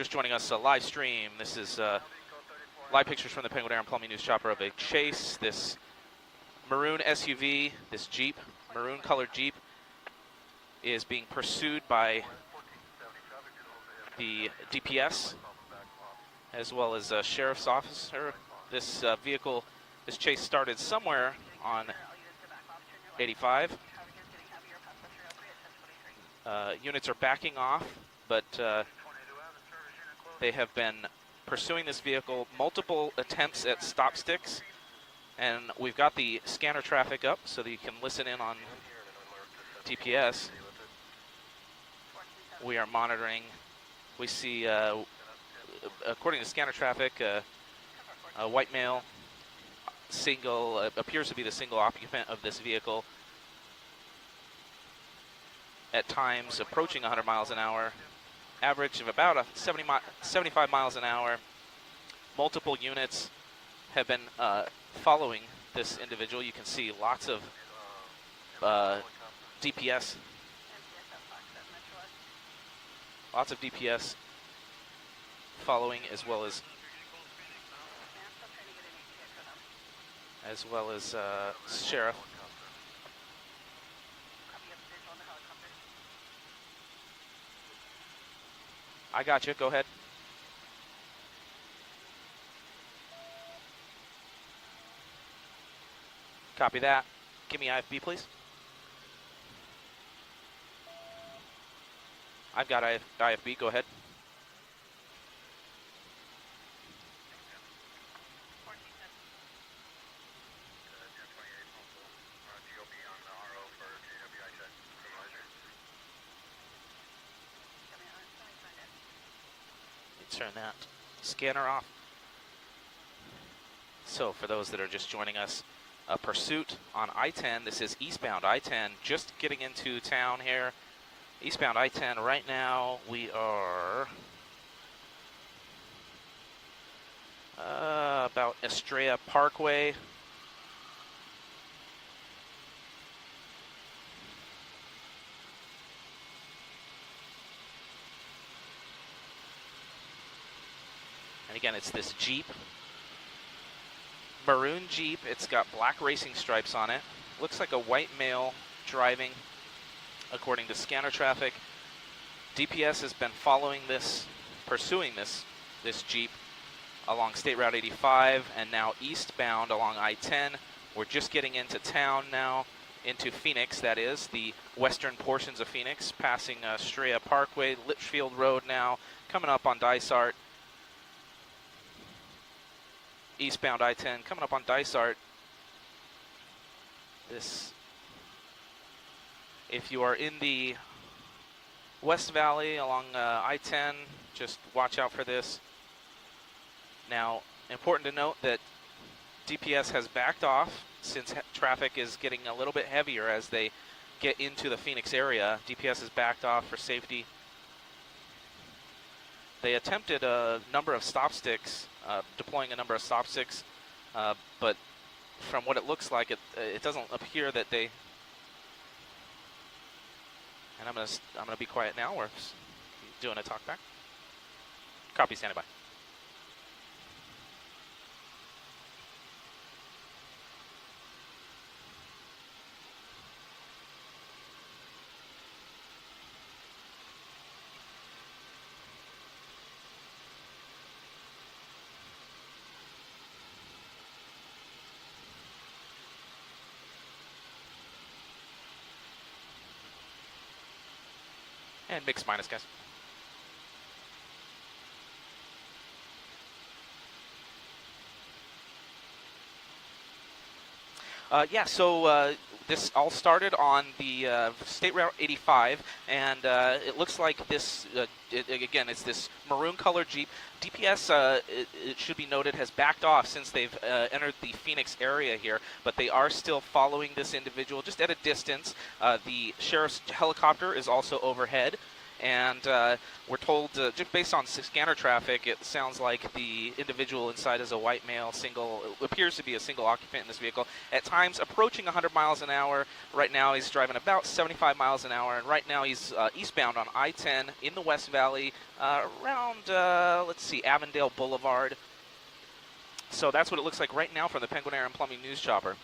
just joining us, live stream. This is live pictures from the Penguin Air and Plumbing News chopper of a chase. This maroon SUV, this Jeep, maroon colored Jeep, is being pursued by the DPS as well as a sheriff's officer. This vehicle, this chase started somewhere on 85. Units are backing off, but they have been pursuing this vehicle, multiple attempts at stop sticks, and we've got the scanner traffic up so that you can listen in on DPS. We are monitoring. We see, according to scanner traffic, a white male, single, appears to be the single occupant of this vehicle, at times approaching 100 miles an hour, average of about 75 miles an hour. Multiple units have been following this individual. You can see lots of DPS. Lots of DPS following, as well as sheriff. I got you. Go ahead. Copy that. Give me IFB, please. I've got IFB. Go ahead. Turn that scanner off. So for those that are just joining us, a pursuit on I-10. This is eastbound I-10, just getting into town here. Eastbound I-10 right now. We are about Estrella Parkway. And again, it's this Jeep, maroon Jeep. It's got black racing stripes on it. Looks like a white male driving, according to scanner traffic. DPS has been following this, pursuing this Jeep along State Route 85 and now eastbound along I-10. We're just getting into town now, into Phoenix, that is, the western portions of Phoenix, passing Estrella Parkway, Litchfield Road now, coming up on Dysart. Eastbound I-10 coming up on Dysart. This, if you are in the West Valley along I-10, just watch out for this. Now, important to note that DPS has backed off since traffic is getting a little bit heavier as they get into the Phoenix area. DPS has backed off for safety. They attempted a number of stop sticks, deploying a number of stop sticks, but from what it looks like, it doesn't appear that they. And I'm gonna be quiet now. We're doing a talkback. Copy, standing by. And mix minus, guys. Yeah, so this all started on the State Route 85, and it looks like this, again, it's this maroon colored Jeep. DPS, it should be noted, has backed off since they've entered the Phoenix area here, but they are still following this individual just at a distance. The sheriff's helicopter is also overhead, And we're told, just based on scanner traffic, it sounds like the individual inside is a white male, appears to be a single occupant in this vehicle. At times approaching 100 miles an hour. Right now he's driving about 75 miles an hour, and right now he's eastbound on I-10 in the West Valley, around, let's see, Avondale Boulevard. So that's what it looks like right now from the Penguin Air and Plumbing News Chopper.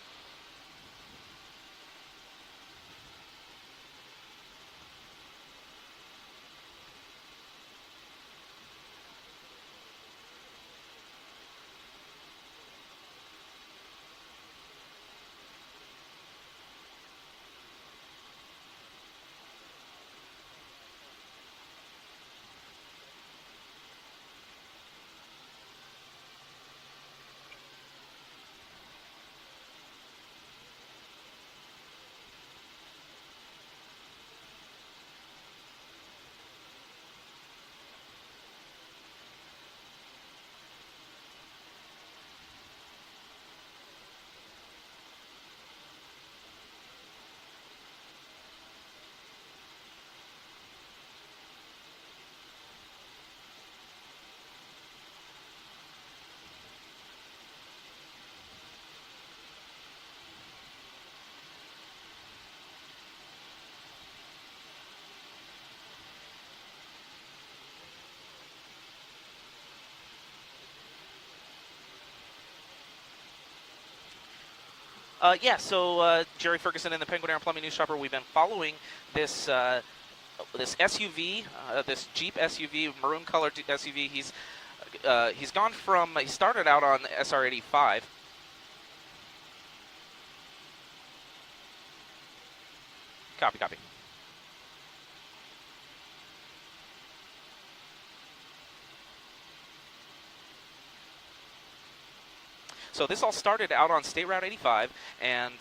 Yeah, so Jerry Ferguson and the Penguin Air and Plumbing News Shopper, we've been following this this SUV, this Jeep SUV, maroon colored SUV. He's gone from, he started out on SR85. Copy, copy. So this all started out on State Route 85, and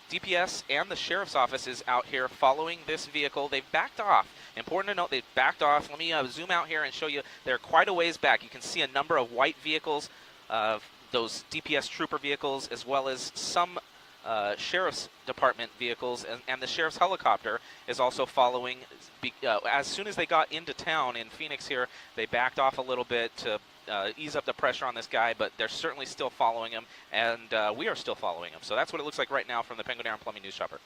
DPS and the Sheriff's Office is out here following this vehicle. They've backed off. Important to note, they've backed off. Let me zoom out here and show you. They're quite a ways back. You can see a number of white vehicles, those DPS trooper vehicles, as well as some Sheriff's Department vehicles, and the Sheriff's helicopter is also following. As soon as they got into town in Phoenix here, they backed off a little bit to ease up the pressure on this guy, but they're certainly still following him, and we are still following him. So that's what it looks like right now from the Penguin Air and Plumbing News Chopper.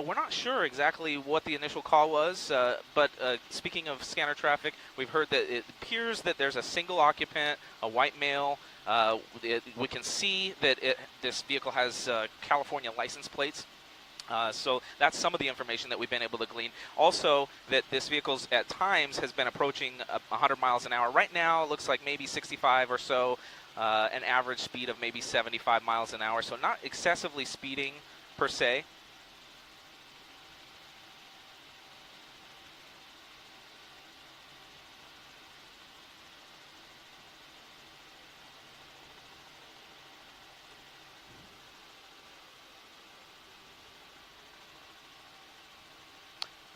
We're not sure exactly what the initial call was, but speaking of scanner traffic, we've heard that it appears that there's a single occupant, a white male. We can see that this vehicle has California license plates. So that's some of the information that we've been able to glean. Also, that this vehicle at times has been approaching 100 miles an hour. Right now, it looks like maybe 65 or so, an average speed of maybe 75 miles an hour. So not excessively speeding per se.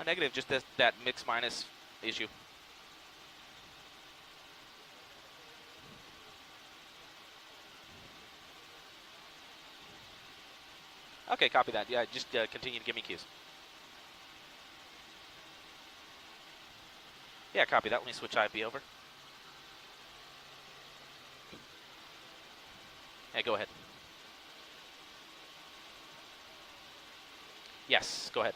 Negative, just that mix minus issue. Okay, copy that. Yeah, just continue to give me cues. Yeah, copy that. Let me switch IB over. Yeah, go ahead. Yes, go ahead.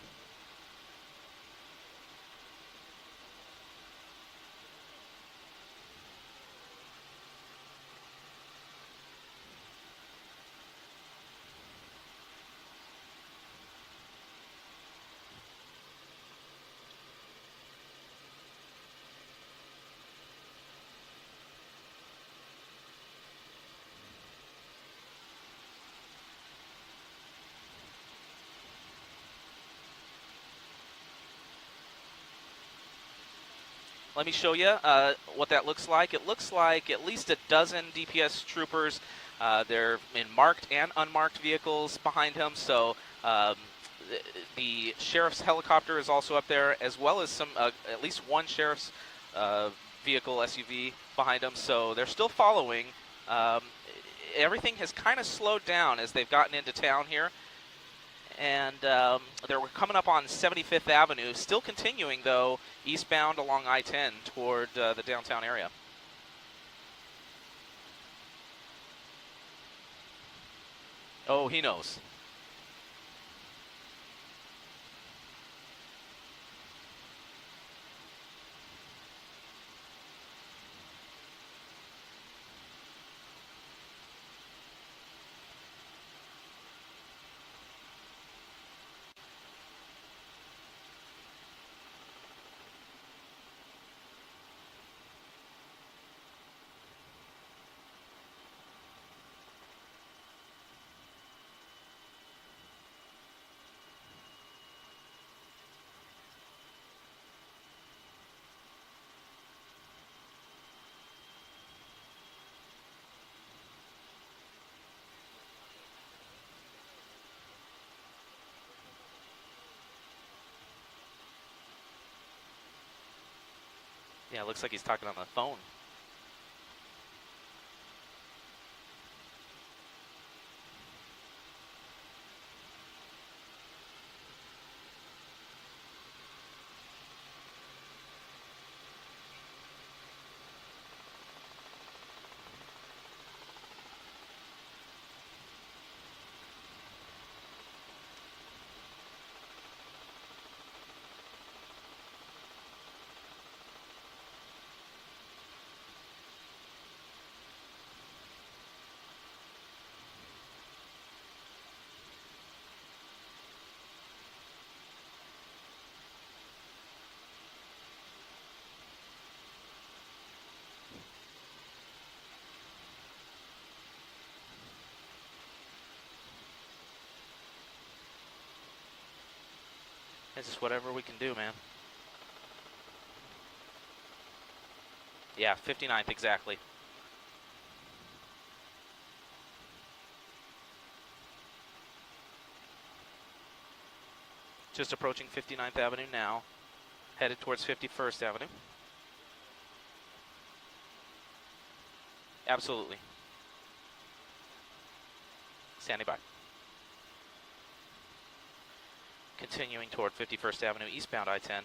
Let me show you what that looks like. It looks like at least a dozen DPS troopers. They're in marked and unmarked vehicles behind him. So the sheriff's helicopter is also up there, as well as some, at least one sheriff's vehicle SUV behind them, so they're still following. Um, Everything has kind of slowed down as they've gotten into town here. And they're coming up on 75th Avenue, still continuing, though, eastbound along I-10 toward the downtown area. Oh, he knows. Yeah, it looks like he's talking on the phone. It's just whatever we can do, man. Yeah, 59th exactly. Just approaching 59th Avenue now, headed towards 51st Avenue. Absolutely. Standing by. Continuing toward 51st Avenue, eastbound I-10.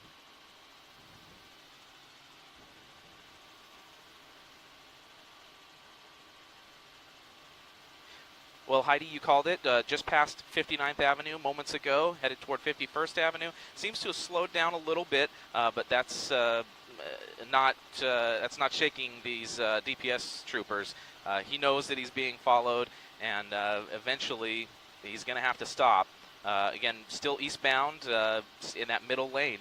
Well, Heidi, you called it. Just past 59th Avenue moments ago, headed toward 51st Avenue. Seems to have slowed down a little bit, but that's not shaking these DPS troopers. He knows that he's being followed, and eventually he's going to have to stop. Again, still eastbound in that middle lane.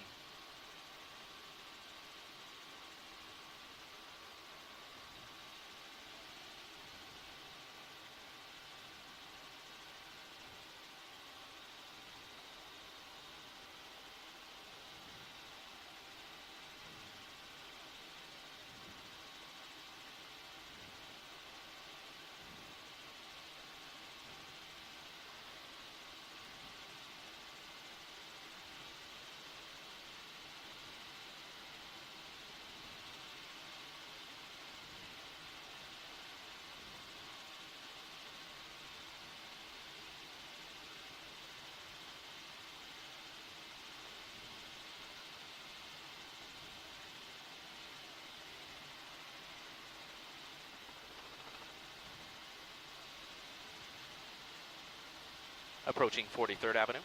Approaching 43rd Avenue.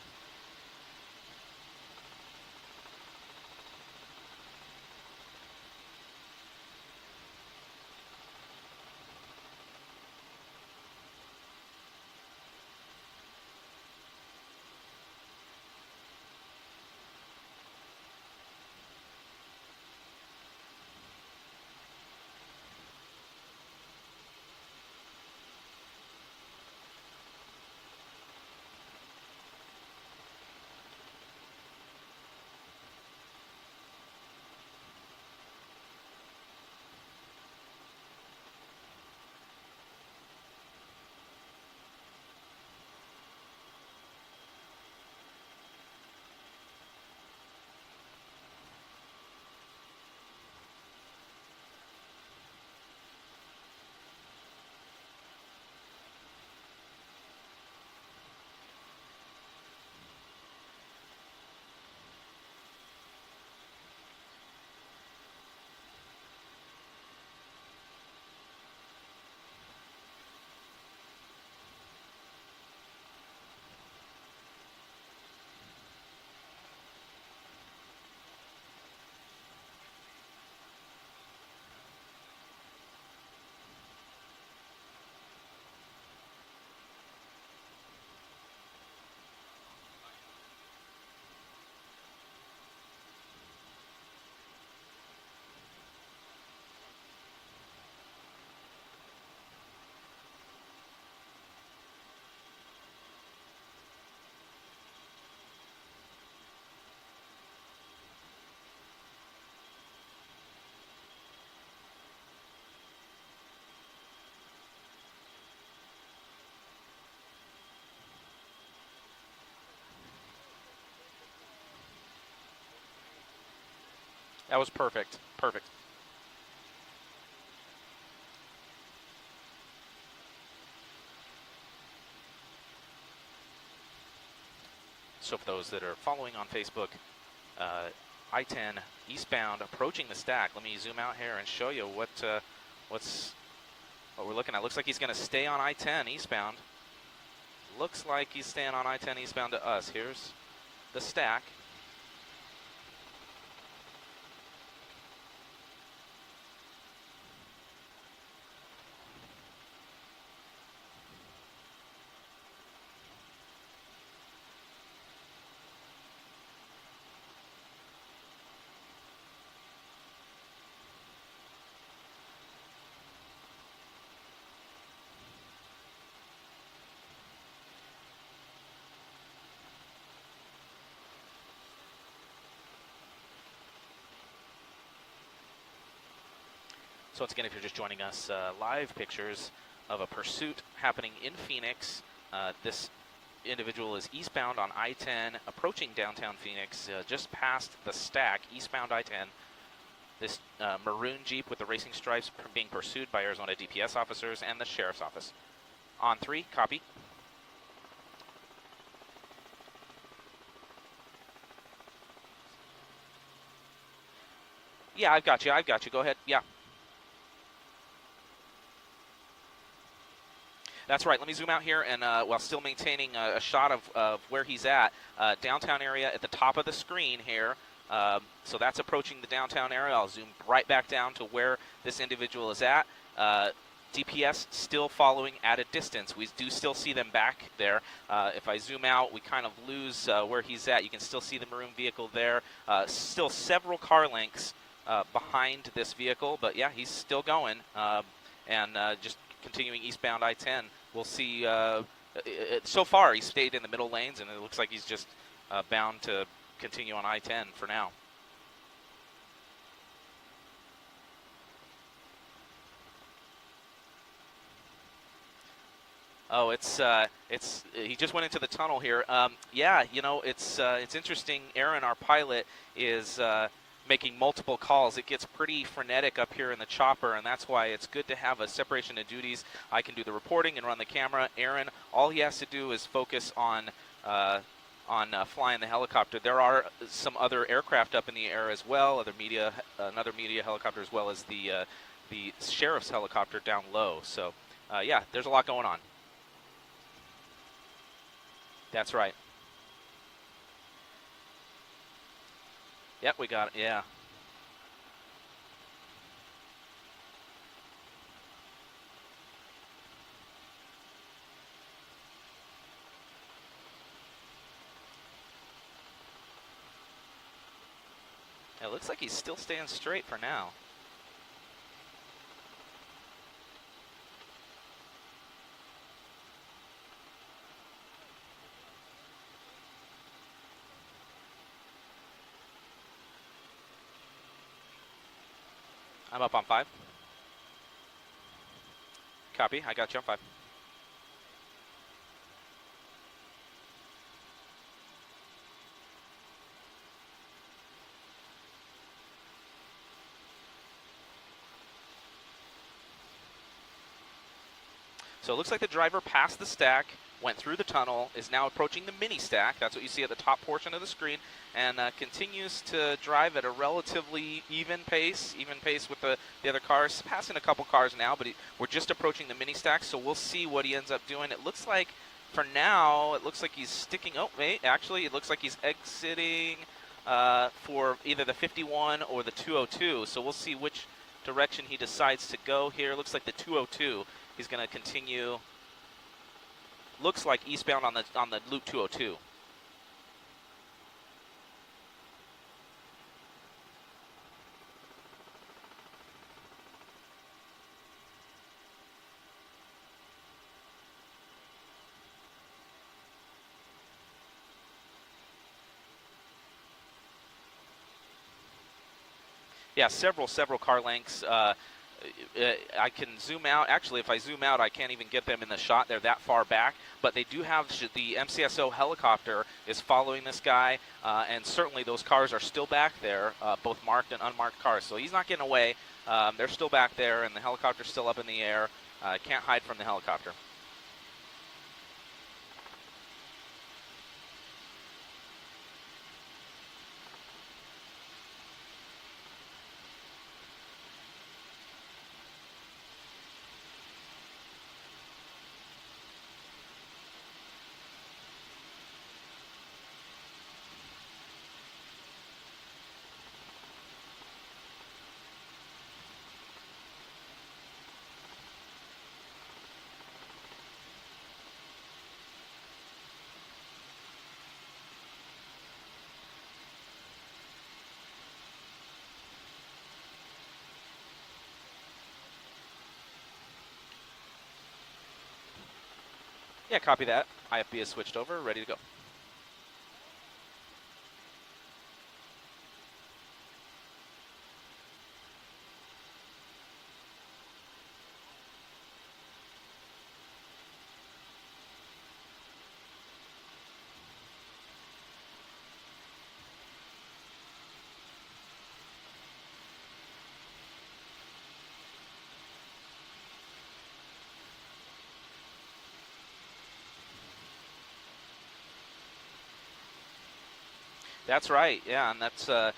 That was perfect. Perfect. So for those that are following on Facebook, I-10 eastbound approaching the stack. Let me zoom out here and show you what we're looking at. Looks like he's going to stay on I-10 eastbound. Looks like he's staying on I-10 eastbound to us. Here's the stack. So once again, if you're just joining us, live pictures of a pursuit happening in Phoenix. This individual is eastbound on I-10, approaching downtown Phoenix, just past the stack, eastbound I-10. This maroon Jeep with the racing stripes being pursued by Arizona DPS officers and the Sheriff's Office. On 3, copy. Yeah, I've got you. Go ahead. Yeah. That's right. Let me zoom out here and while still maintaining a shot of where he's at. Downtown area at the top of the screen here. So that's approaching the downtown area. I'll zoom right back down to where this individual is at. DPS still following at a distance. We do still see them back there. If I zoom out, we kind of lose where he's at. You can still see the maroon vehicle there. Still several car lengths behind this vehicle, but yeah, he's still going. And just continuing eastbound I-10. We'll see. So far, he's stayed in the middle lanes, and it looks like he's just bound to continue on I-10 for now. Oh, he just went into the tunnel here. Yeah, you know, it's interesting. Aaron, our pilot, is making multiple calls. It gets pretty frenetic up here in the chopper, and that's why it's good to have a separation of duties. I can do the reporting and run the camera. Aaron, all he has to do is focus on flying the helicopter. There are some other aircraft up in the air as well, another media helicopter, as well as the sheriff's helicopter down low. So, yeah, there's a lot going on. That's right. Yep, we got it, yeah. It looks like he's still staying straight for now. I'm up on 5. Copy, I got you on 5. So it looks like the driver passed the stack, went through the tunnel, is now approaching the mini stack. That's what you see at the top portion of the screen, and continues to drive at a relatively even pace with the other cars. Passing a couple cars now, but we're just approaching the mini stack, so we'll see what he ends up doing. It looks like, for now, it looks like he's sticking. Oh, wait, actually, it looks like he's exiting for either the 51 or the 202, so we'll see which direction he decides to go here. Looks like the 202. He's going to continue. Looks like eastbound on the loop 202. Yeah, several car lengths. I can zoom out. Actually, if I zoom out, I can't even get them in the shot. They're that far back. But they do have the MCSO helicopter is following this guy, and certainly those cars are still back there, both marked and unmarked cars. So he's not getting away. They're still back there, and the helicopter's still up in the air. Can't hide from the helicopter. Yeah, copy that. IFB is switched over, ready to go. That's right, yeah, and that's going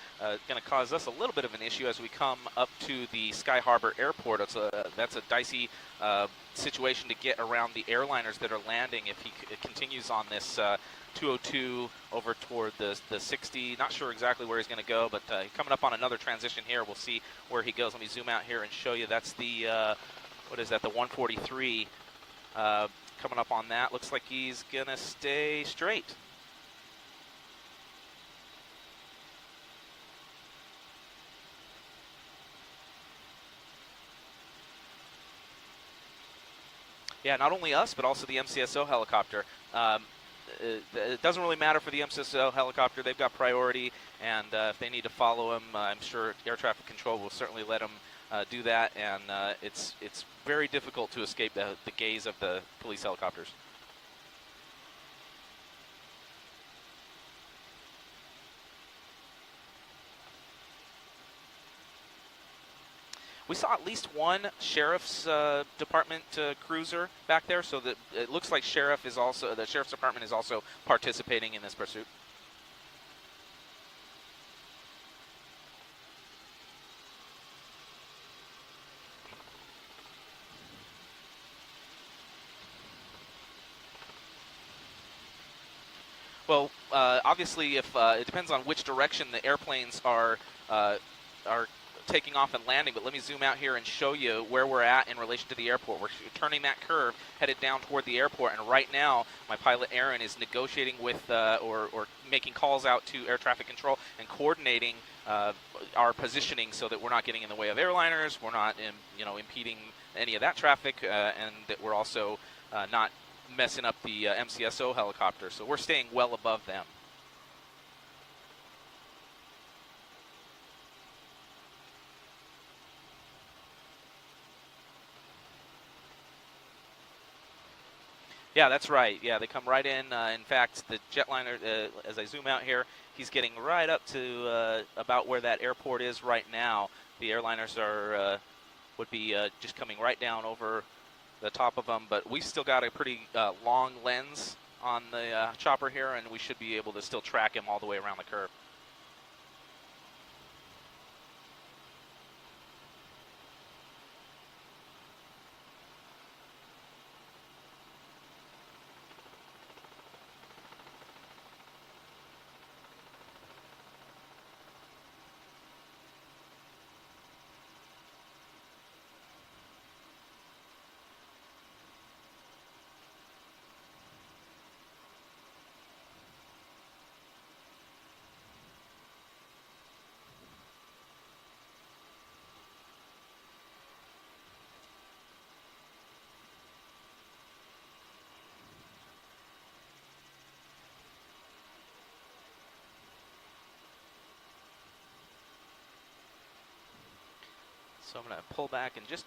to cause us a little bit of an issue as we come up to the Sky Harbor Airport. That's a dicey situation to get around the airliners that are landing if he continues on this 202 over toward the 60. Not sure exactly where he's going to go, but coming up on another transition here, we'll see where he goes. Let me zoom out here and show you. That's the, what is that, the 143 coming up on that. Looks like he's going to stay straight. Yeah, not only us, but also the MCSO helicopter. It doesn't really matter for the MCSO helicopter. They've got priority, and if they need to follow him, I'm sure air traffic control will certainly let them do that, and it's very difficult to escape the gaze of the police helicopters. We saw at least one sheriff's department cruiser back there, so that it looks like the sheriff's department is also participating in this pursuit. Well, obviously, if it depends on which direction the airplanes are taking off and landing, but let me zoom out here and show you where we're at in relation to the airport. We're turning that curve, headed down toward the airport, and right now my pilot Aaron is negotiating with or making calls out to air traffic control and coordinating our positioning so that we're not getting in the way of airliners, we're not impeding any of that traffic, and that we're also not messing up the MCSO helicopter. So we're staying well above them. Yeah, that's right. Yeah, they come right in. In fact, the jetliner, as I zoom out here, he's getting right up to about where that airport is right now. The airliners would be just coming right down over the top of them, but we've still got a pretty long lens on the chopper here, and we should be able to still track him all the way around the curve. So I'm going to pull back, and just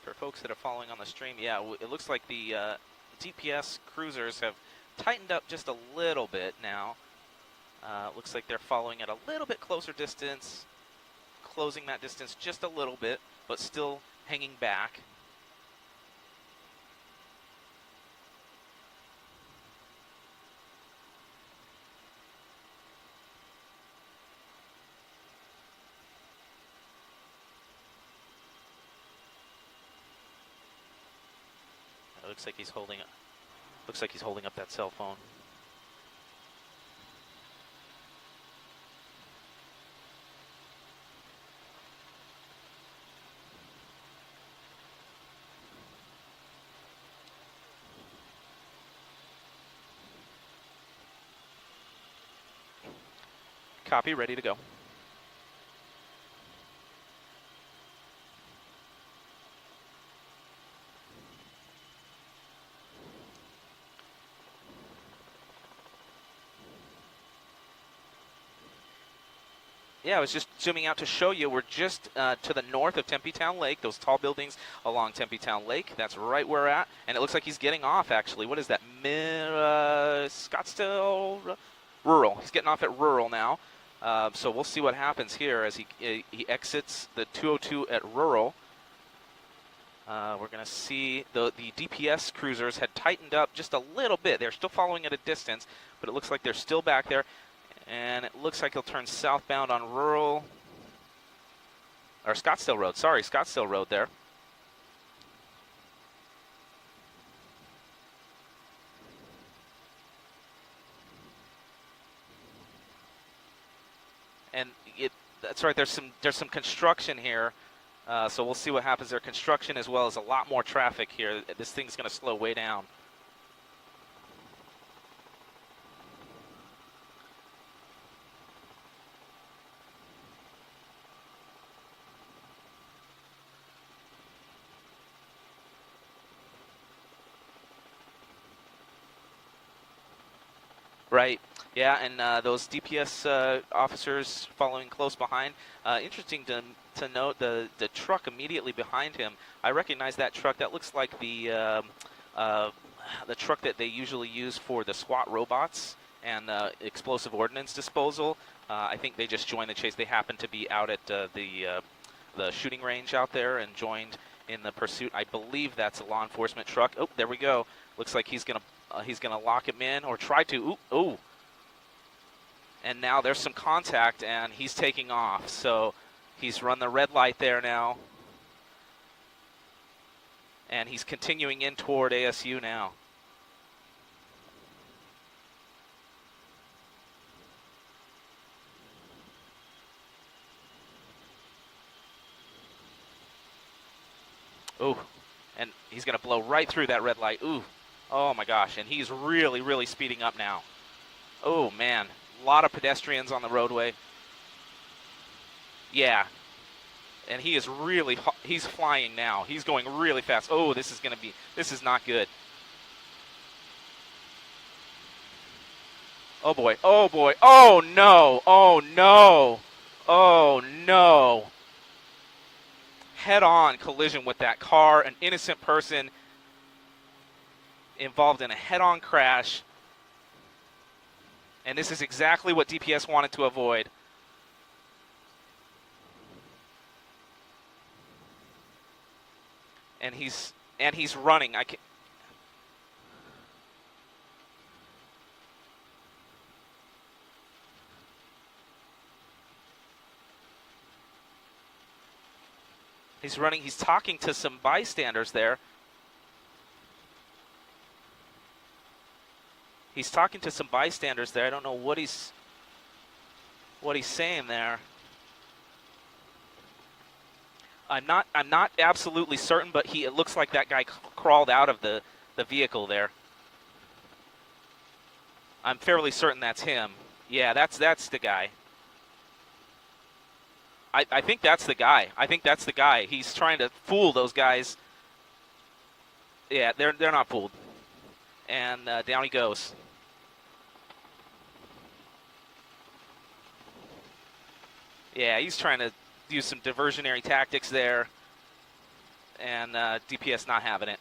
for folks that are following on the stream, yeah, it looks like the DPS cruisers have tightened up just a little bit now. Looks like they're following at a little bit closer distance, closing that distance just a little bit, but still hanging back. It looks like he's holding up. Looks like he's holding up that cell phone. Copy, ready to go. Yeah, I was just zooming out to show you. We're just to the north of Tempe Town Lake, those tall buildings along Tempe Town Lake. That's right where we're at. And it looks like he's getting off, actually. What is that? Scottsdale? Rural. He's getting off at Rural now. So we'll see what happens here as he exits the 202 at Rural. We're going to see the DPS cruisers had tightened up just a little bit. They're still following at a distance, but it looks like they're still back there. And it looks like he'll turn southbound on Rural, or Scottsdale Road. Sorry, Scottsdale Road there. And that's right. There's some construction here, so we'll see what happens there. Construction as well as a lot more traffic here. This thing's going to slow way down. Right. Yeah, and those DPS officers following close behind. Interesting to note the truck immediately behind him. I recognize that truck. That looks like the truck that they usually use for the SWAT robots and explosive ordnance disposal. I think they just joined the chase. They happened to be out at the shooting range out there and joined in the pursuit. I believe that's a law enforcement truck. Oh, there we go. Looks like he's gonna lock him in or try to. Ooh. And now there's some contact, and he's taking off. So he's run the red light there now, and he's continuing in toward ASU now. Ooh, and he's gonna blow right through that red light. Ooh. Oh my gosh, and he's really, really speeding up now. Oh man, a lot of pedestrians on the roadway. Yeah, and he is really, he's flying now. He's going really fast. Oh, this is not good. Oh boy, oh boy, oh no, oh no, oh no. Head-on collision with that car, an innocent person involved in a head-on crash, and this is exactly what DPS wanted to avoid. And he's running. He's running. He's talking to some bystanders there. He's talking to some bystanders there. I don't know what he's saying there. I'm not absolutely certain, but it looks like that guy crawled out of the vehicle there. I'm fairly certain that's him. Yeah, that's the guy. I think that's the guy. I think that's the guy. He's trying to fool those guys. Yeah, they're not fooled. And down he goes. Yeah, he's trying to use some diversionary tactics there. and DPS not having it.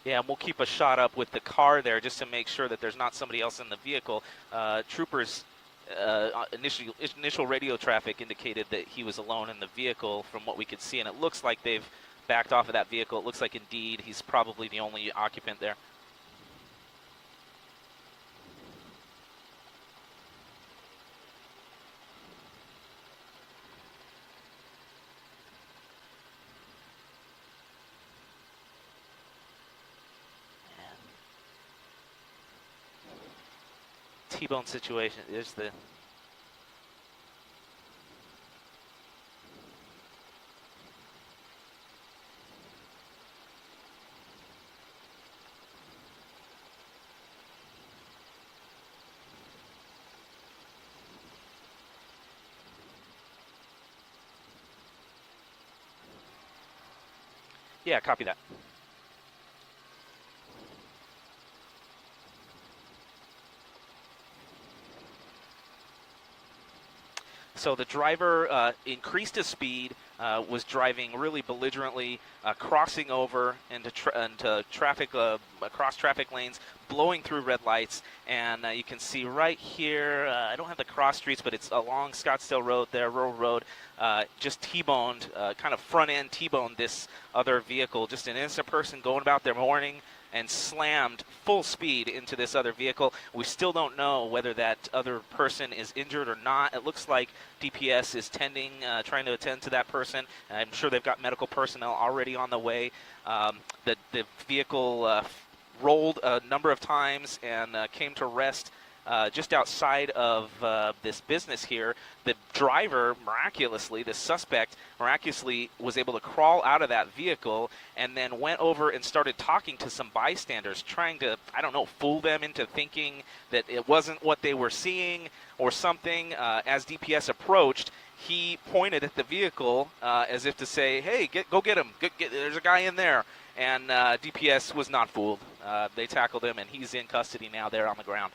Yeah, and we'll keep a shot up with the car there just to make sure that there's not somebody else in the vehicle. Troopers' initial radio traffic indicated that he was alone in the vehicle from what we could see, and it looks like they've backed off of that vehicle. It looks like indeed he's probably the only occupant there. T-bone situation is the... Yeah, copy that. So the driver increased his speed, was driving really belligerently, crossing over into traffic, across traffic lanes, blowing through red lights, and you can see right here, I don't have the cross streets, but it's along Scottsdale Road there, Rural Road, just T-boned, kind of front-end T-boned this other vehicle, just an innocent person going about their morning, and slammed full speed into this other vehicle. We still don't know whether that other person is injured or not. It looks like DPS is trying to attend to that person. I'm sure they've got medical personnel already on the way. The vehicle rolled a number of times and came to rest just outside of this business here. The driver, miraculously, the suspect, miraculously was able to crawl out of that vehicle and then went over and started talking to some bystanders, trying to, I don't know, fool them into thinking that it wasn't what they were seeing or something. As DPS approached, he pointed at the vehicle as if to say, hey, go get him. There's a guy in there. And DPS was not fooled. They tackled him, and he's in custody now there on the ground.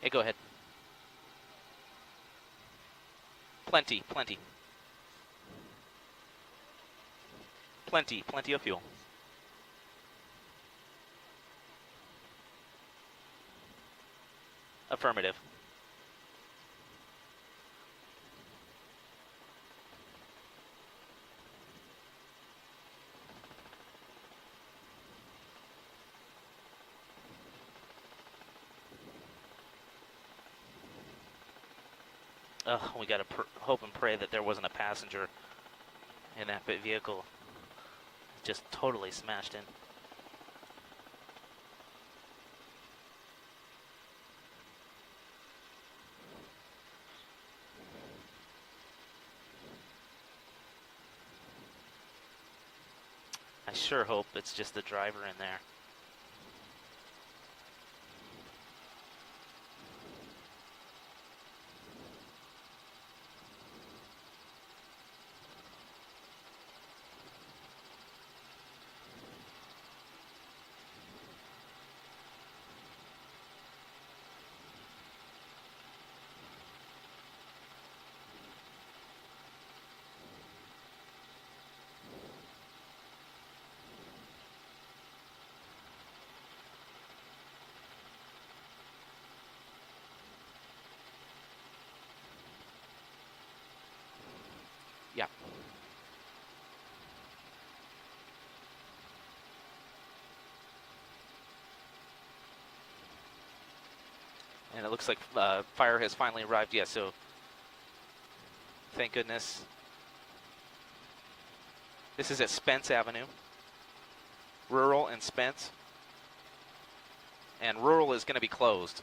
Hey, go ahead. Plenty. Plenty of fuel. Affirmative. We gotta hope and pray that there wasn't a passenger in that vehicle. Just totally smashed in. I sure hope it's just the driver in there. Yeah. And it looks like fire has finally arrived. Yeah, so thank goodness. This is at Spence Avenue. Rural and Spence. And rural is going to be closed.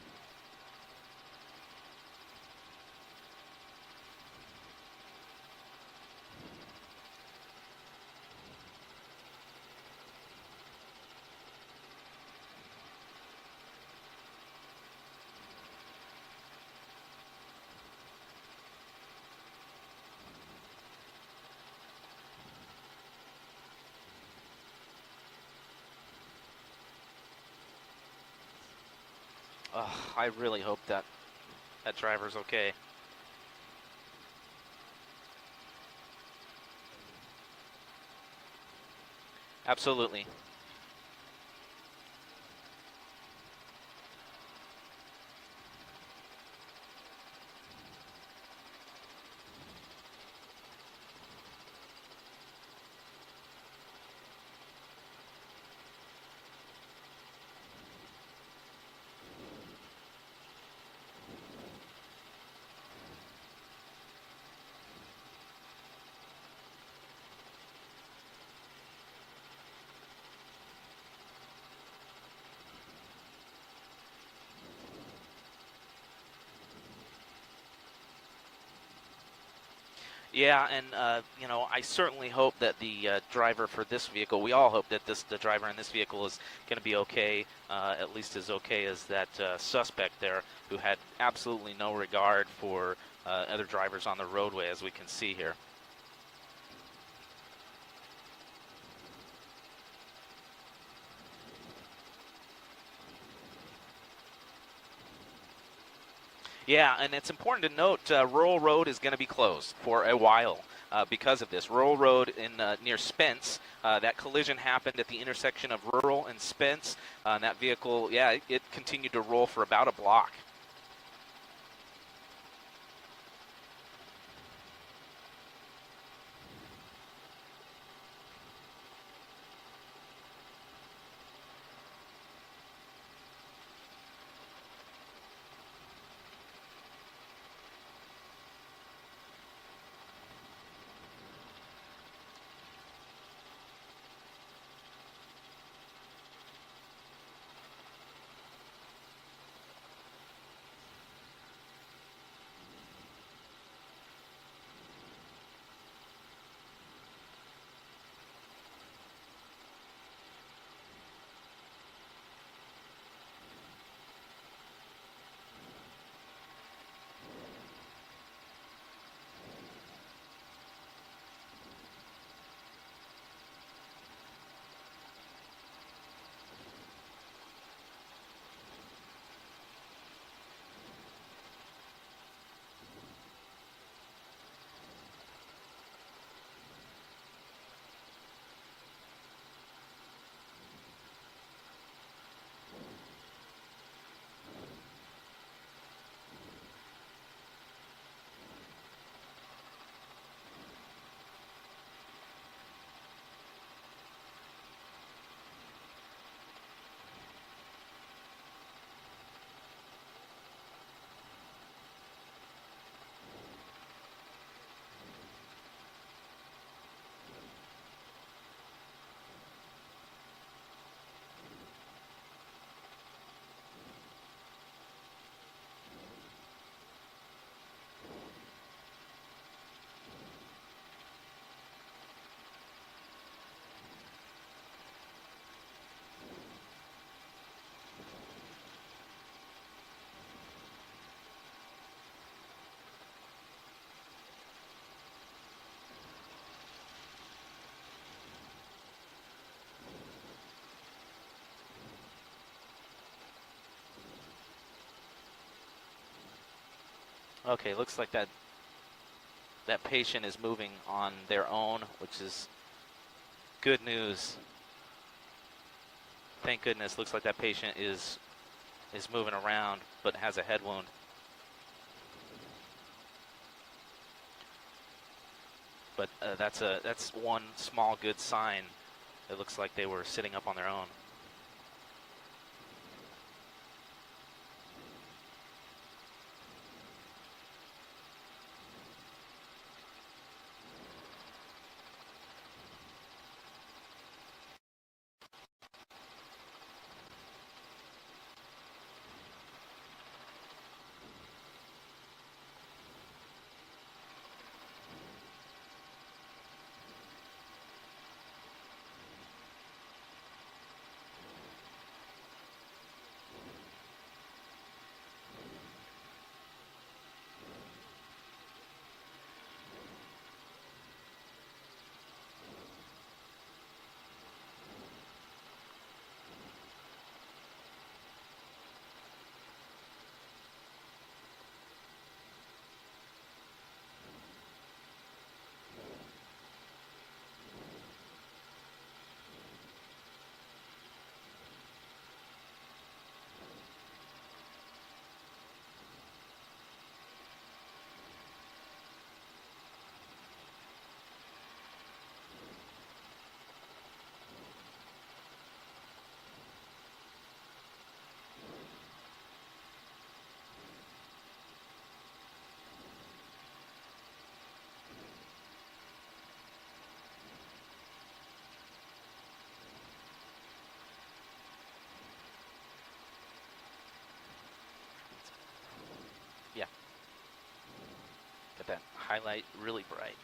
Oh, I really hope that that driver's okay. Absolutely. Yeah, and you know, I certainly hope that the driver for this vehicle, we all hope that the driver in this vehicle is going to be okay, at least as okay as that suspect there, who had absolutely no regard for other drivers on the roadway, as we can see here. Yeah, and it's important to note Rural Road is going to be closed for a while because of this. Rural Road in near Spence, that collision happened at the intersection of Rural and Spence. And that vehicle, yeah, it continued to roll for about a block. Okay, looks like that patient is moving on their own, which is good news. Thank goodness. Looks like that patient is moving around, but has a head wound. But that's one small good sign. It looks like they were sitting up on their own. Yeah. Got that highlight really bright.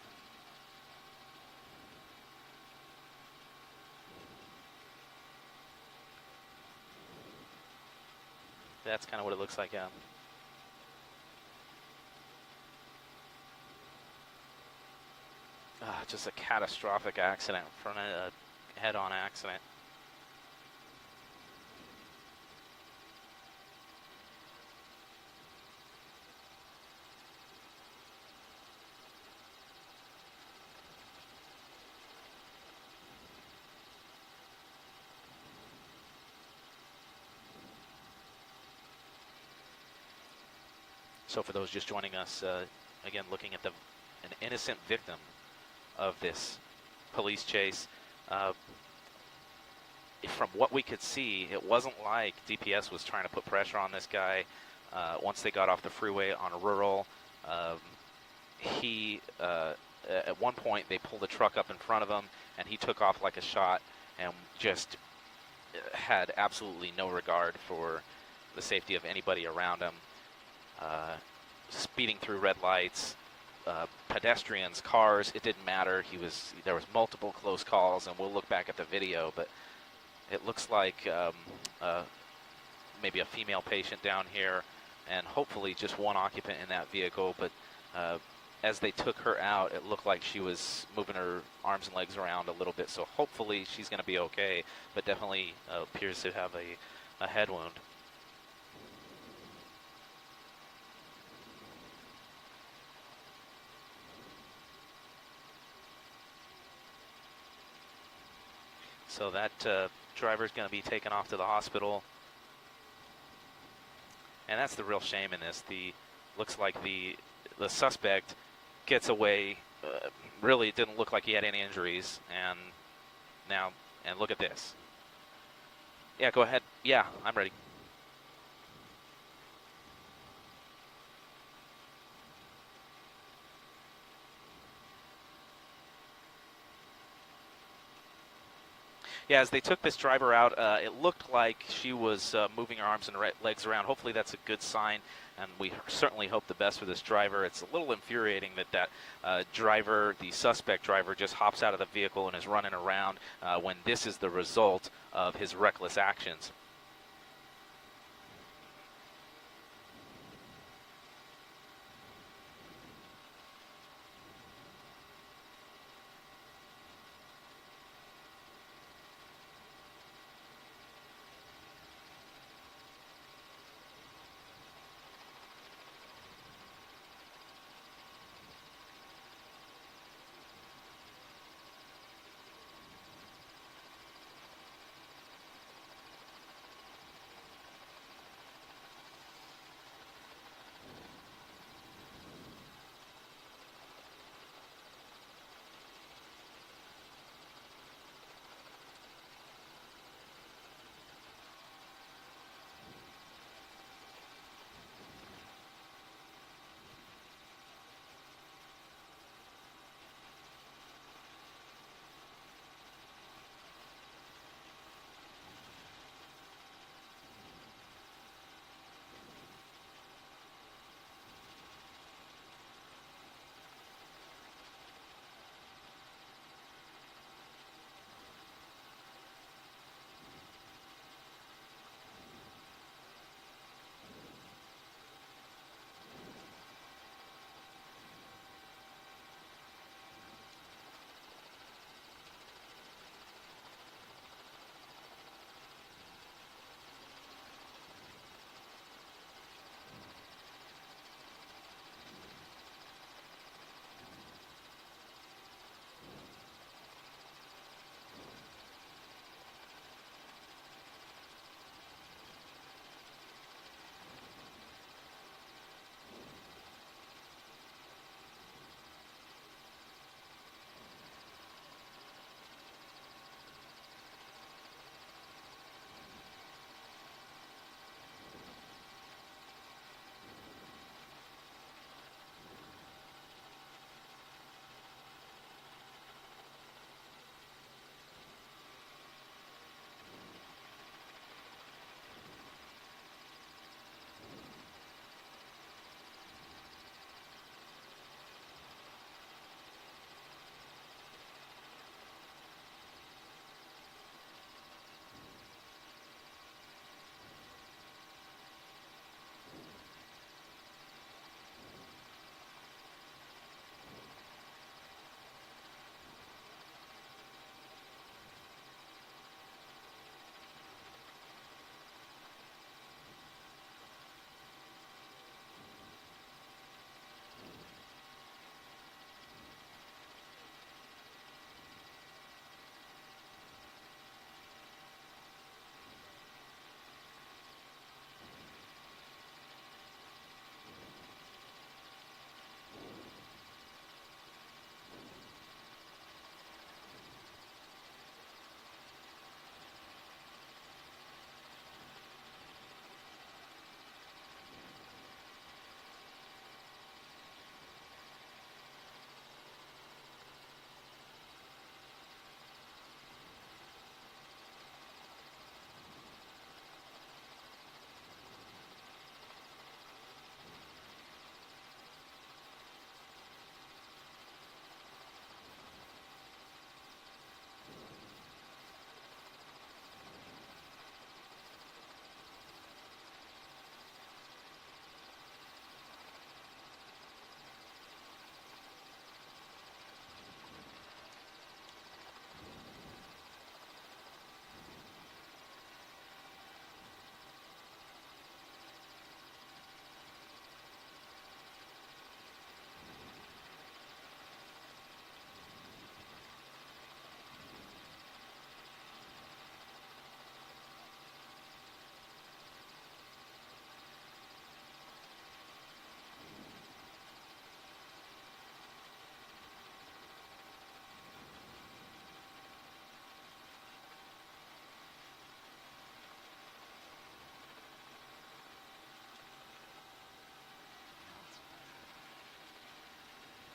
That's kind of what it looks like, yeah. Just a catastrophic accident, front of a head-on accident. So for those just joining us, again, looking at an innocent victim of this police chase. From what we could see, it wasn't like DPS was trying to put pressure on this guy. Once they got off the freeway on a rural, at one point they pulled a truck up in front of him, and he took off like a shot and just had absolutely no regard for the safety of anybody around him. Speeding through red lights, pedestrians, cars, it didn't matter. There was multiple close calls, and we'll look back at the video, but it looks like maybe a female patient down here, and hopefully just one occupant in that vehicle. But as they took her out, it looked like she was moving her arms and legs around a little bit, so hopefully she's going to be okay, but definitely appears to have a head wound. So that driver's going to be taken off to the hospital. And that's the real shame in this. Looks like the suspect gets away. Really, it didn't look like he had any injuries. And look at this. Yeah, go ahead. Yeah, I'm ready. Yeah, as they took this driver out, it looked like she was moving her arms and legs around. Hopefully that's a good sign, and we certainly hope the best for this driver. It's a little infuriating that driver, the suspect driver, just hops out of the vehicle and is running around when this is the result of his reckless actions.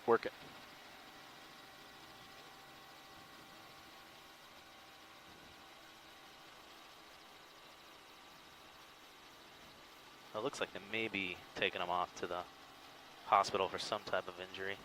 Work it. It looks like they may be taking him off to the hospital for some type of injury.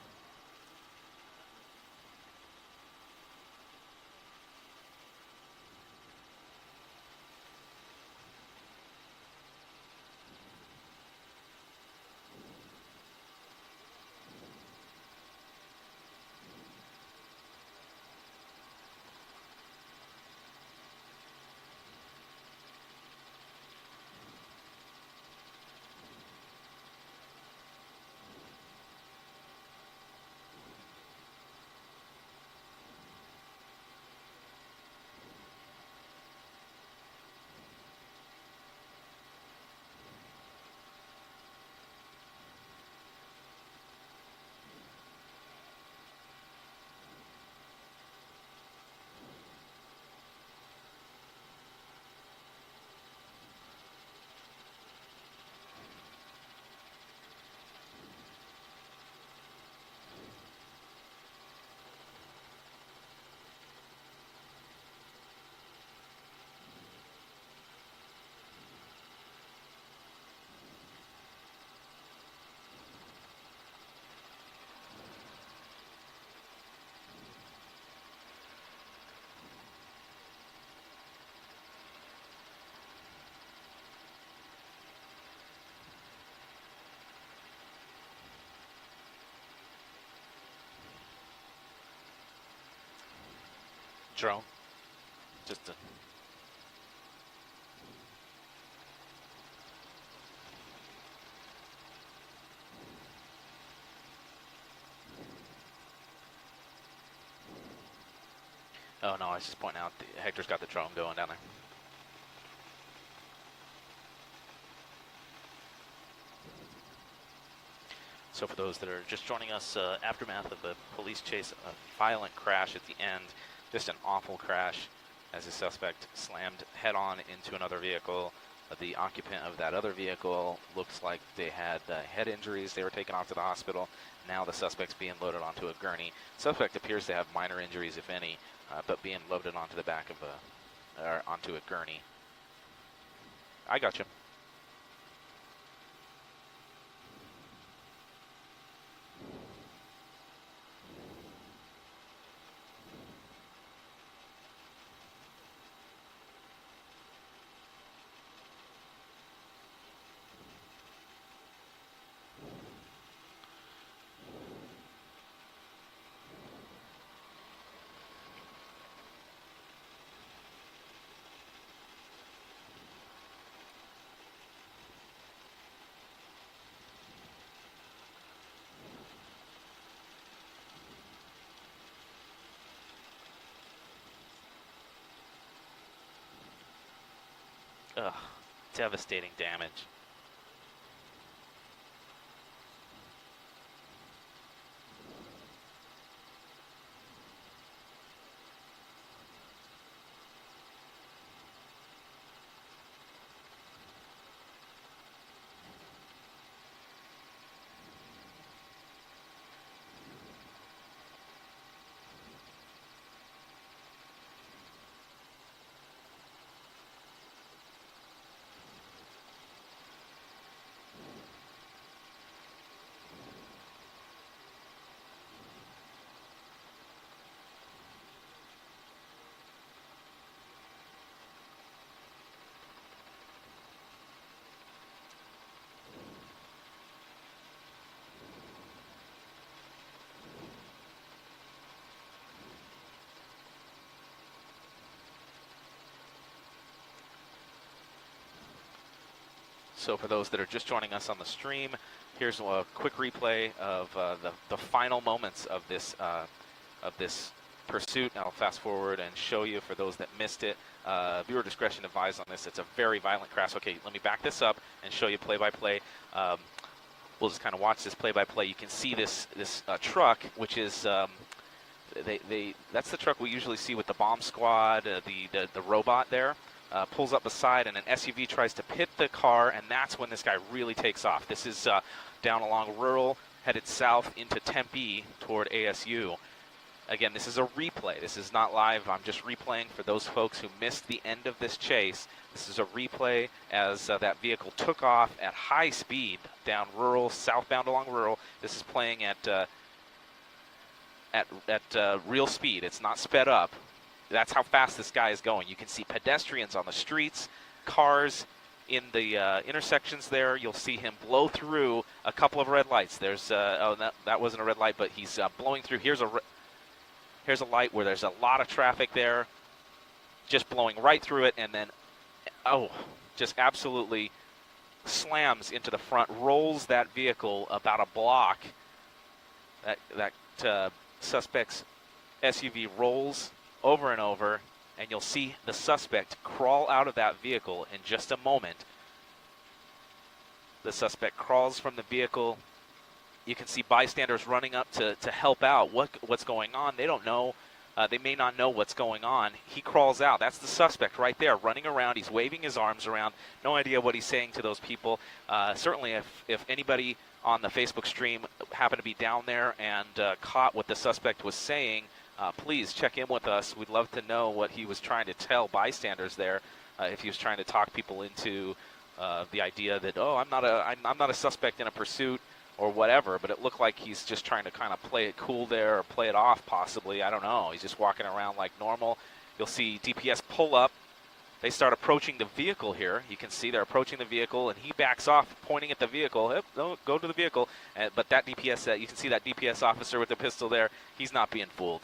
Drone. Just a... Oh no, I was just pointing out Hector's got the drone going down there. So for those that are just joining us, aftermath of a police chase, a violent crash at the end, just an awful crash as the suspect slammed head-on into another vehicle. The occupant of that other vehicle looks like they had head injuries. They were taken off to the hospital. Now the suspect's being loaded onto a gurney. Suspect appears to have minor injuries, if any, but being loaded onto the back of onto a gurney. I got you. Ugh, devastating damage. So for those that are just joining us on the stream, here's a quick replay of the final moments of this pursuit. I'll fast forward and show you for those that missed it. Viewer discretion advised on this. It's a very violent crash. Okay, let me back this up and show you play-by-play. We'll just kind of watch this play-by-play. You can see this truck, which is that's the truck we usually see with the bomb squad, the robot there. Pulls up beside, and an SUV tries to pit the car, and that's when this guy really takes off. This is down along rural headed south into Tempe toward ASU. Again, this is a replay. This is not live. I'm just replaying for those folks who missed the end of this chase. This is a replay as that vehicle took off at high speed down rural, southbound along rural. This is playing at real speed. It's not sped up. That's how fast this guy is going. You can see pedestrians on the streets, cars in the intersections there. You'll see him blow through a couple of red lights. There's oh, that wasn't a red light, but he's blowing through. Here's a light where there's a lot of traffic there, just blowing right through it, and then, oh, just absolutely slams into the front, rolls that vehicle about a block. That suspect's SUV rolls over and over, and you'll see the suspect crawl out of that vehicle in just a moment. The suspect crawls from the vehicle. You can see bystanders running up to help out. What's going on? They don't know. They may not know what's going on. He crawls out. That's the suspect right there, running around. He's waving his arms around. No idea what he's saying to those people. Certainly, if anybody on the Facebook stream happened to be down there and caught what the suspect was saying, please check in with us. We'd love to know what he was trying to tell bystanders there. If he was trying to talk people into the idea that, oh, I'm not a suspect in a pursuit, or whatever, but it looked like he's just trying to kind of play it cool there, or play it off possibly. I don't know. He's just walking around like normal. You'll see DPS pull up. They start approaching the vehicle here. You can see they're approaching the vehicle, and he backs off, pointing at the vehicle. Hey, no, go to the vehicle. But that DPS, you can see that DPS officer with the pistol there. He's not being fooled.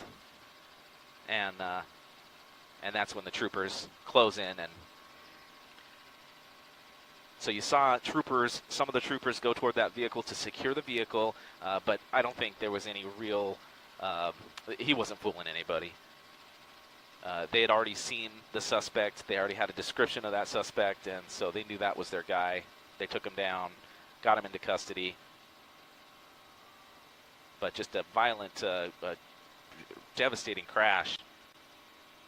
And that's when the troopers close in. And so you saw troopers, some of the troopers go toward that vehicle to secure the vehicle, but I don't think there was any real, he wasn't fooling anybody. They had already seen the suspect. They already had a description of that suspect, and so they knew that was their guy. They took him down, got him into custody. But just a violent, devastating crash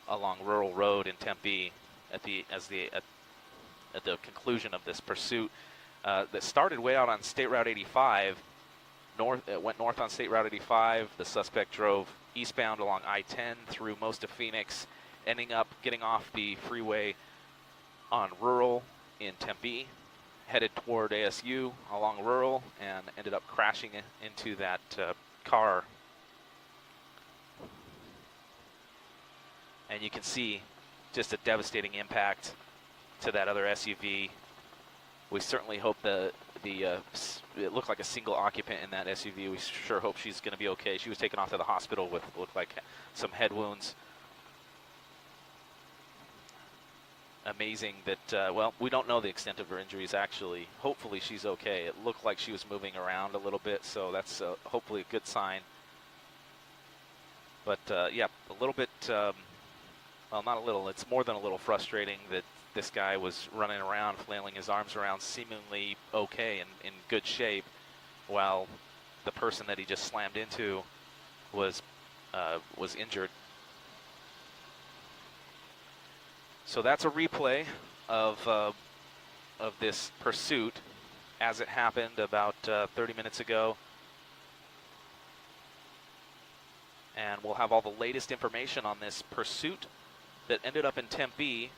along Rural Road in Tempe at the conclusion of this pursuit that started way out on State Route 85. It went north on State Route 85. The suspect drove eastbound along I-10 through most of Phoenix, ending up getting off the freeway on Rural in Tempe, headed toward ASU along Rural, and ended up crashing into that car. And you can see just a devastating impact to that other SUV. We certainly hope it looked like a single occupant in that SUV. We sure hope she's going to be okay. She was taken off to the hospital with looked like some head wounds. Amazing that, well, we don't know the extent of her injuries actually. Hopefully she's okay. It looked like she was moving around a little bit, so that's hopefully a good sign. But yeah, a little bit, well, not a little, it's more than a little frustrating that this guy was running around, flailing his arms around, seemingly okay and in good shape, while the person that he just slammed into was injured. So that's a replay of this pursuit as it happened about 30 minutes ago. And we'll have all the latest information on this pursuit that ended up in Tempe.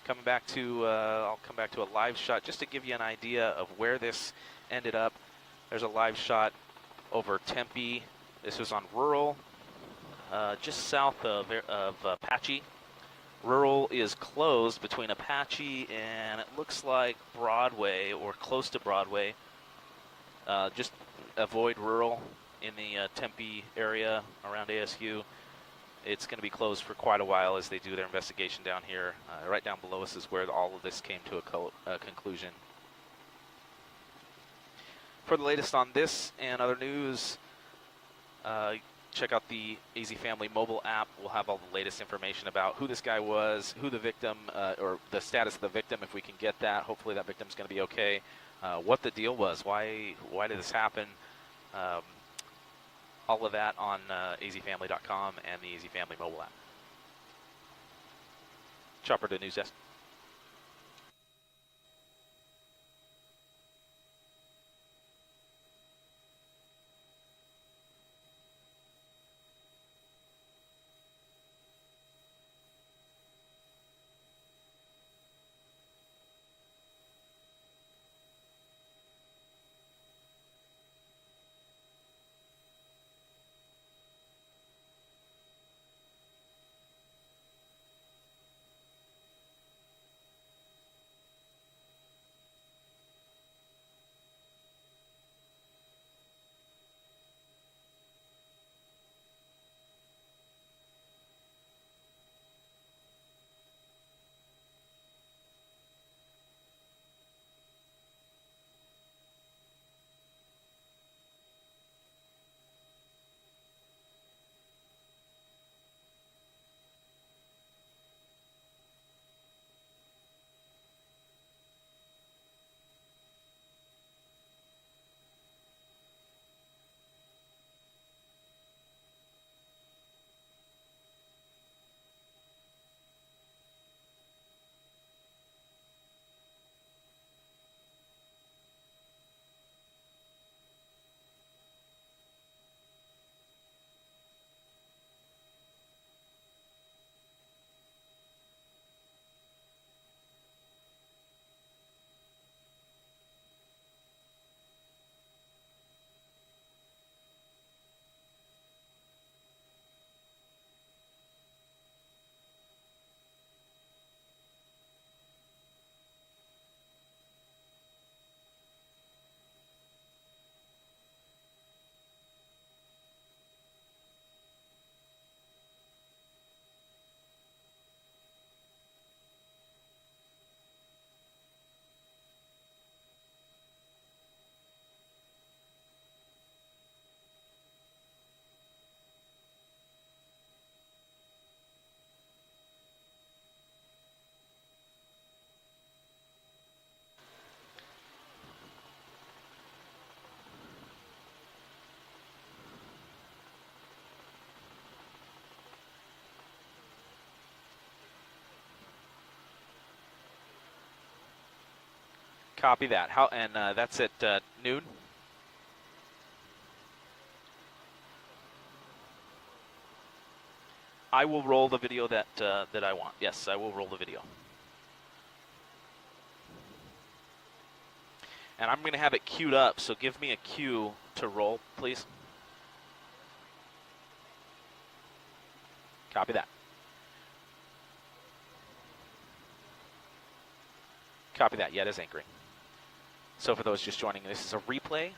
Coming back to, I'll come back to a live shot just to give you an idea of where this ended up. There's a live shot over Tempe. This was on Rural, just south of Apache. Rural is closed between Apache and it looks like Broadway or close to Broadway. Just avoid Rural in the Tempe area around ASU. It's going to be closed for quite a while as they do their investigation down here. Right down below us is where all of this came to a conclusion. For the latest on this and other news, check out the AZ Family mobile app. We'll have all the latest information about who this guy was, who the victim, or the status of the victim, if we can get that. Hopefully that victim's going to be okay. What the deal was, why did this happen? All of that on azfamily.com and the AZ Family mobile app. Chopper to news desk. Copy that. How and that's at noon. I will roll the video that that I want. Yes, I will roll the video. And I'm going to have it queued up, so give me a cue to roll, please. Copy that. Copy that. Yeah, it is anchoring. So for those just joining, this is a replay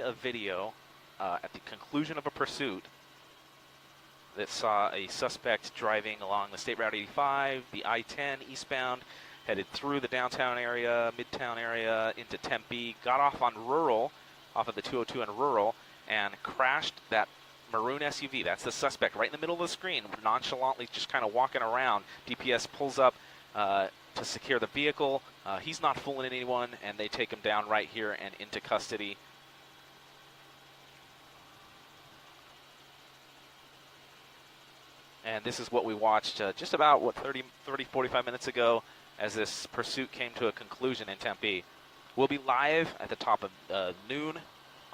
of video at the conclusion of a pursuit that saw a suspect driving along the State Route 85, the I-10 eastbound, headed through the downtown area, midtown area, into Tempe, got off on Rural, off of the 202 and Rural, and crashed that maroon SUV. That's the suspect right in the middle of the screen, nonchalantly just kind of walking around. DPS pulls up to secure the vehicle. He's not fooling anyone, and they take him down right here and into custody. And this is what we watched just about, what, 30, 45 minutes ago as this pursuit came to a conclusion in Tempe. We'll be live at the top of noon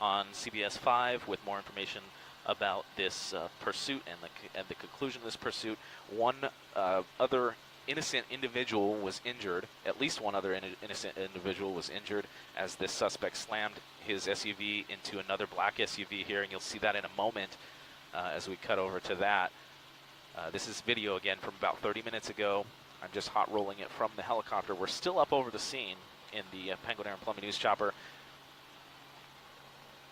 on CBS 5 with more information about this pursuit and the conclusion of this pursuit. One other innocent individual was injured. At least one other innocent individual was injured as this suspect slammed his SUV into another black SUV here, and you'll see that in a moment as we cut over to that. This is video again from about 30 minutes ago. I'm just hot rolling it from the helicopter. We're still up over the scene in the Penguin Air and Plumbing News chopper.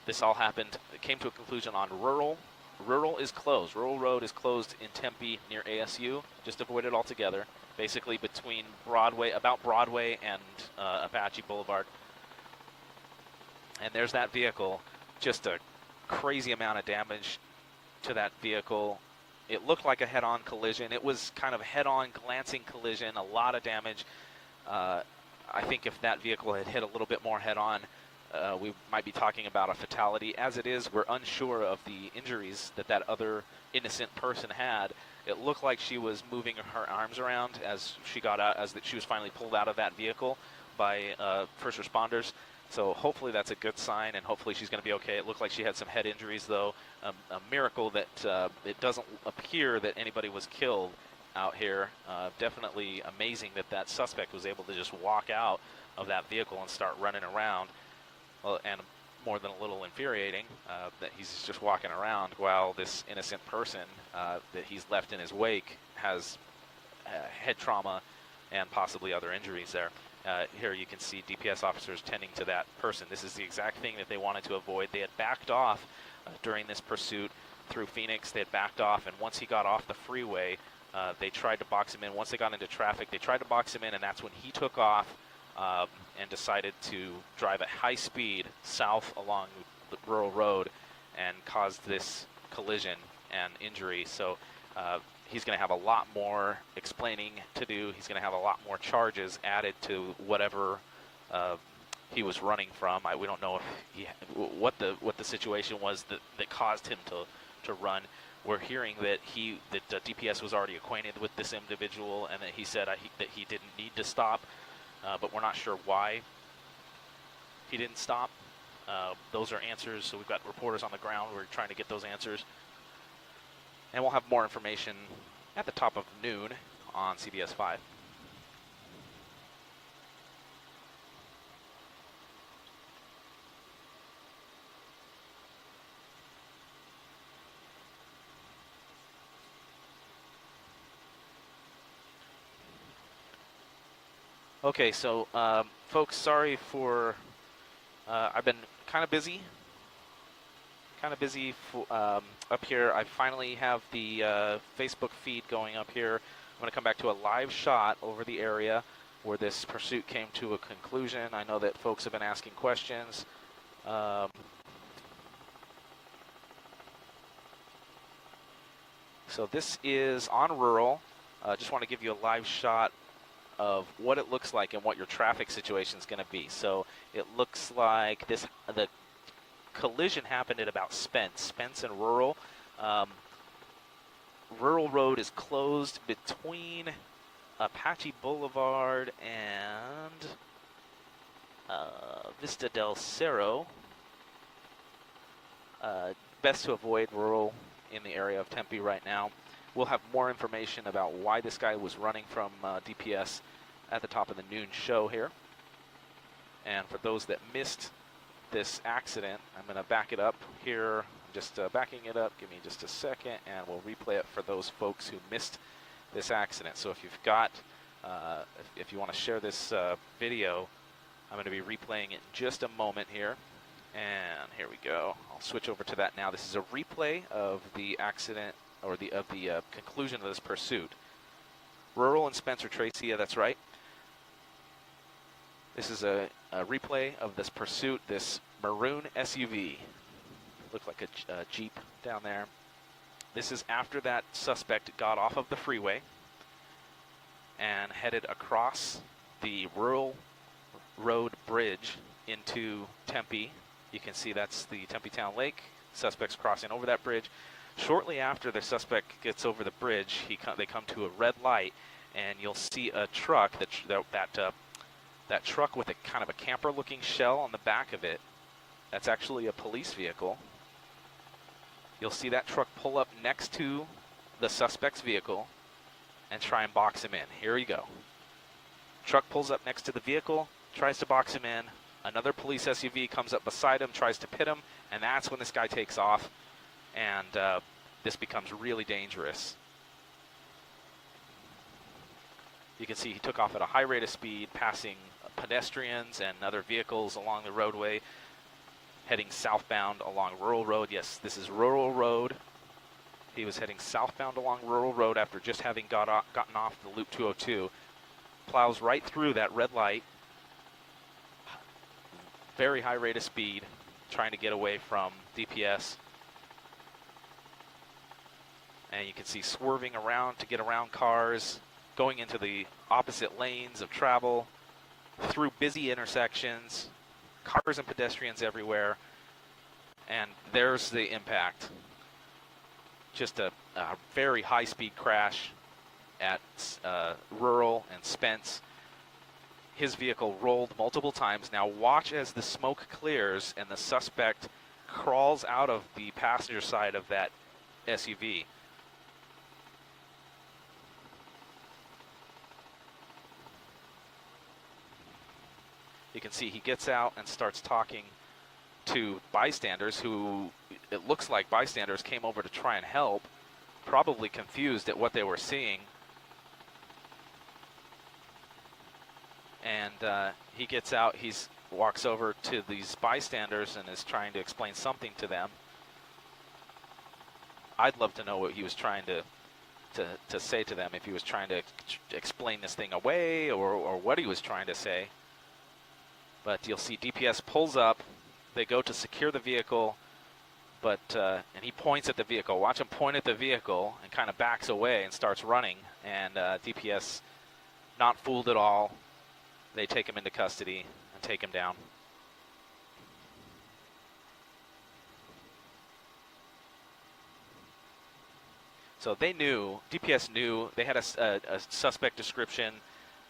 This all happened, it came to a conclusion on Rural. Rural is closed. Rural Road is closed in Tempe near ASU, just avoided altogether. Basically between Broadway, about Broadway and Apache Boulevard. And there's that vehicle, just a crazy amount of damage to that vehicle. It looked like a head-on collision. It was kind of a head-on glancing collision, a lot of damage. I think if that vehicle had hit a little bit more head-on, we might be talking about a fatality. As it is, we're unsure of the injuries that that other innocent person had. It looked like she was moving her arms around as she got out, as she was finally pulled out of that vehicle by first responders. So hopefully that's a good sign, and hopefully she's going to be okay. It looked like she had some head injuries, though. A miracle that it doesn't appear that anybody was killed out here. Definitely amazing that that suspect was able to just walk out of that vehicle and start running around. Well, and more than a little infuriating that he's just walking around while this innocent person that he's left in his wake has head trauma and possibly other injuries there. Here you can see DPS officers tending to that person. This is the exact thing that they wanted to avoid. They had backed off during this pursuit through Phoenix. They had backed off, and once he got off the freeway, they tried to box him in. Once they got into traffic, they tried to box him in, and that's when he took off and decided to drive at high speed south along the Rural Road and caused this collision and injury. So he's going to have a lot more explaining to do. He's going to have a lot more charges added to whatever he was running from. We don't know if what the situation was that caused him to run. We're hearing that DPS was already acquainted with this individual, and that he said that he didn't need to stop, but we're not sure why he didn't stop. Those are answers. So we've got reporters on the ground. We're trying to get those answers. And we'll have more information at the top of noon on CBS 5. Okay, so folks, sorry for, I've been kind of busy up here. I finally have the Facebook feed going up here. I'm going to come back to a live shot over the area where this pursuit came to a conclusion. I know that folks have been asking questions. So this is on Rural. Just want to give you a live shot of what it looks like and what your traffic situation is going to be. So it looks like the collision happened at about Spence and Rural. Rural Road is closed between Apache Boulevard and Vista del Cerro. Best to avoid rural in the area of Tempe right now. We'll have more information about why this guy was running from DPS at the top of the noon show here. And for those that missed this accident, I'm going to back it up here. I'm just backing it up. Give me just a second, and we'll replay it for those folks who missed this accident. So if you've got, if you want to share this video, I'm going to be replaying it in just a moment here. And here we go. I'll switch over to that now. This is a replay of the accident, or the conclusion of this pursuit. Rural and Spencer Tracy, yeah, that's right. This is a replay of this pursuit, this maroon SUV. Looked like a Jeep down there. This is after that suspect got off of the freeway and headed across the rural road bridge into Tempe. You can see that's the Tempe Town Lake. Suspect's crossing over that bridge. Shortly after the suspect gets over the bridge, they come to a red light, and you'll see a truck, that truck with a kind of a camper-looking shell on the back of it. That's actually a police vehicle. You'll see that truck pull up next to the suspect's vehicle and try and box him in. Here you go. Truck pulls up next to the vehicle, tries to box him in. Another police SUV comes up beside him, tries to pit him, and that's when this guy takes off, and this becomes really dangerous. You can see he took off at a high rate of speed, passing pedestrians and other vehicles along the roadway, heading southbound along Rural Road. Yes, this is Rural Road. He was heading southbound along Rural Road after just having gotten off the Loop 202. Plows right through that red light. Very high rate of speed, trying to get away from DPS. And you can see swerving around to get around cars, going into the opposite lanes of travel, through busy intersections, cars and pedestrians everywhere, and there's the impact. Just a very high-speed crash at Rural and Spence. His vehicle rolled multiple times. Now watch as the smoke clears and the suspect crawls out of the passenger side of that SUV. You can see he gets out and starts talking to bystanders who, it looks like bystanders came over to try and help, probably confused at what they were seeing. And he gets out, walks over to these bystanders and is trying to explain something to them. I'd love to know what he was trying to say to them, if he was trying to explain this thing away or what he was trying to say. But you'll see DPS pulls up, they go to secure the vehicle, but and he points at the vehicle. Watch him point at the vehicle and kind of backs away and starts running, and DPS not fooled at all. They take him into custody and take him down. So they knew, DPS knew, they had a suspect description.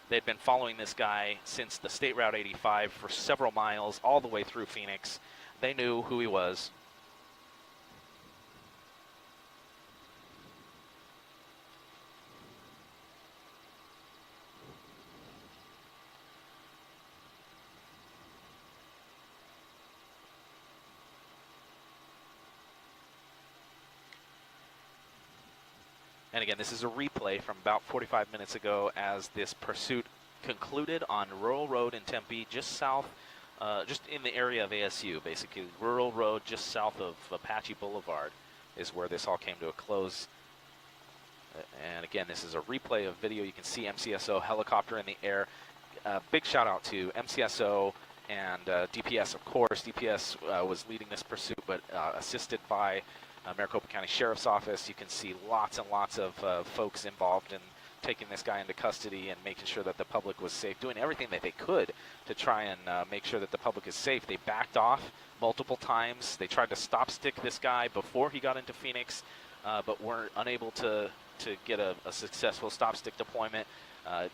They'd been following this guy since the State Route 85 for several miles, all the way through Phoenix. They knew who he was. And again, this is a replay from about 45 minutes ago as this pursuit concluded on Rural Road in Tempe, just south, just in the area of ASU, basically. Rural Road just south of Apache Boulevard is where this all came to a close. And again, this is a replay of video. You can see MCSO helicopter in the air. Big shout out to MCSO and DPS, of course. DPS was leading this pursuit, but assisted by Maricopa County Sheriff's Office. You can see lots and lots of folks involved in taking this guy into custody and making sure that the public was safe, doing everything that they could to try and make sure that the public is safe. They backed off multiple times. They tried to stop stick this guy before he got into Phoenix, but were unable to get a successful stop stick deployment.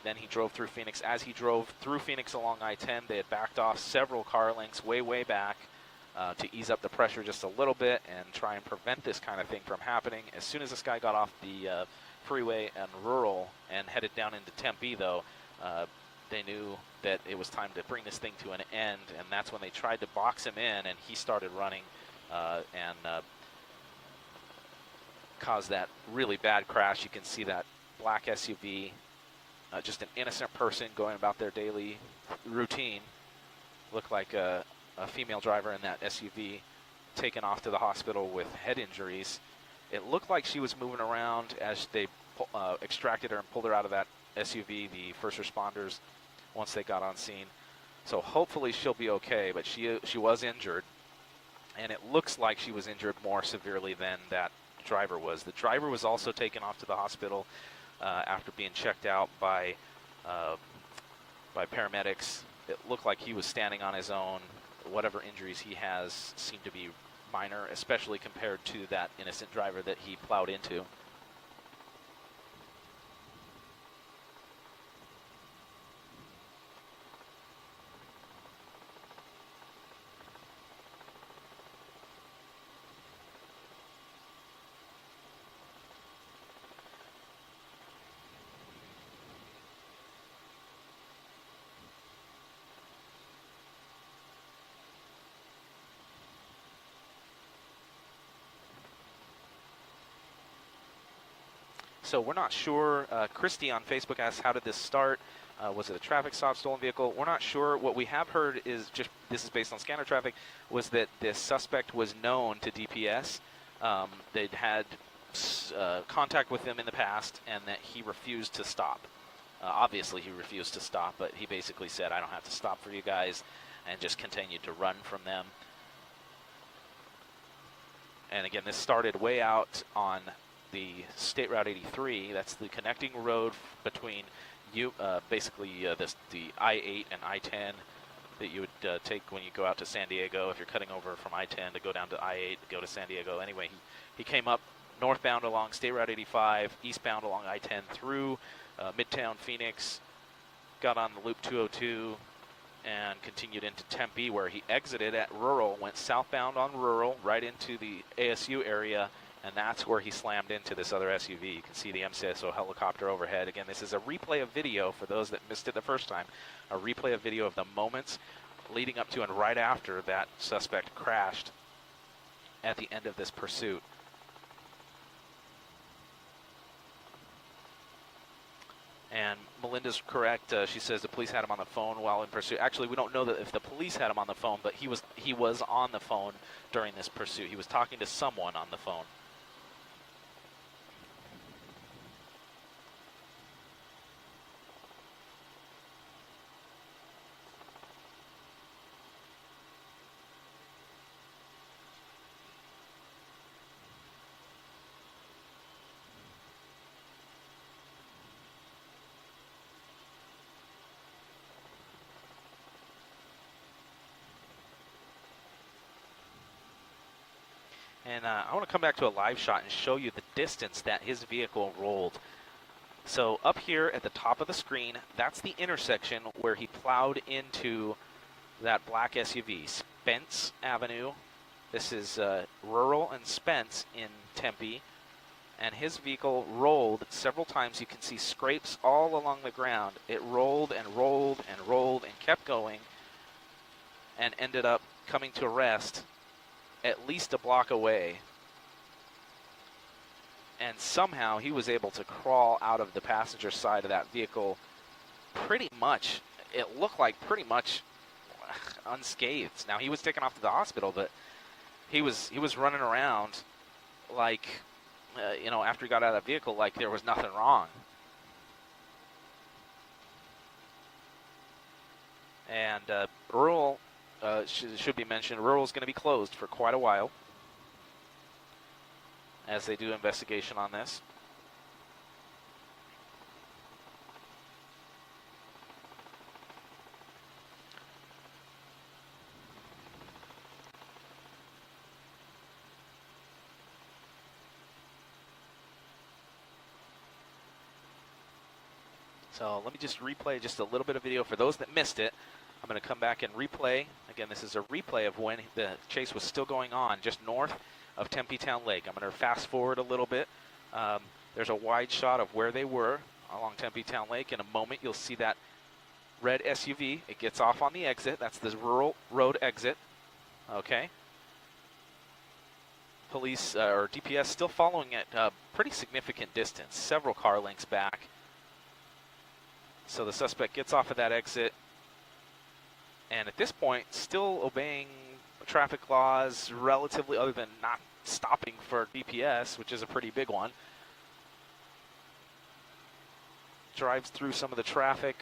Then he drove through Phoenix. As he drove through Phoenix along I-10, they had backed off several car lengths way, way back to ease up the pressure just a little bit and try and prevent this kind of thing from happening. As soon as this guy got off the freeway and rural and headed down into Tempe, though, they knew that it was time to bring this thing to an end, and that's when they tried to box him in, and he started running and caused that really bad crash. You can see that black SUV, just an innocent person going about their daily routine. Looked like a female driver in that SUV taken off to the hospital with head injuries. It looked like she was moving around as they extracted her and pulled her out of that SUV, the first responders, once they got on scene. So hopefully she'll be okay, but she was injured, and it looks like she was injured more severely than that driver was. The driver was also taken off to the hospital after being checked out by paramedics. It looked like he was standing on his own. Whatever injuries he has seem to be minor, especially compared to that innocent driver that he plowed into. So we're not sure. Christy on Facebook asks, how did this start? Was it a traffic stop, stolen vehicle? We're not sure. What we have heard is, just this is based on scanner traffic, was that this suspect was known to DPS. They'd had contact with him in the past, and that he refused to stop. Obviously, he refused to stop, but he basically said, I don't have to stop for you guys, and just continued to run from them. And again, this started way out on the State Route 83. That's the connecting road between basically the I-8 and I-10 that you would take when you go out to San Diego. If you're cutting over from I-10 to go down to I-8 to go to San Diego. Anyway, he came up northbound along State Route 85, eastbound along I-10 through Midtown Phoenix, got on the Loop 202, and continued into Tempe, where he exited at Rural, went southbound on Rural, right into the ASU area, and that's where he slammed into this other SUV. You can see the MCSO helicopter overhead. Again, this is a replay of video for those that missed it the first time, a replay of video of the moments leading up to and right after that suspect crashed at the end of this pursuit. And Melinda's correct. She says the police had him on the phone while in pursuit. Actually, we don't know that if the police had him on the phone, but he was on the phone during this pursuit. He was talking to someone on the phone. And I want to come back to a live shot and show you the distance that his vehicle rolled. So up here at the top of the screen, that's the intersection where he plowed into that black SUV, Spence Avenue. This is Rural and Spence in Tempe. And his vehicle rolled several times. You can see scrapes all along the ground. It rolled and rolled and rolled and kept going and ended up coming to a rest at least a block away, and somehow he was able to crawl out of the passenger side of that vehicle pretty much, it looked like pretty much unscathed. Now, he was taken off to the hospital, but he was running around like, you know, after he got out of the vehicle, like there was nothing wrong. And Rural, should be mentioned, Rural is going to be closed for quite a while as they do investigation on this. So let me just replay just a little bit of video for those that missed it. I'm going to come back and replay. Again, this is a replay of when the chase was still going on just north of Tempe Town Lake. I'm going to fast forward a little bit. There's a wide shot of where they were along Tempe Town Lake. In a moment, you'll see that red SUV. It gets off on the exit. That's the rural road exit. Okay. Police or DPS still following at a pretty significant distance, several car lengths back. So the suspect gets off of that exit, and at this point, still obeying traffic laws relatively, other than not stopping for DPS, which is a pretty big one. Drives through some of the traffic,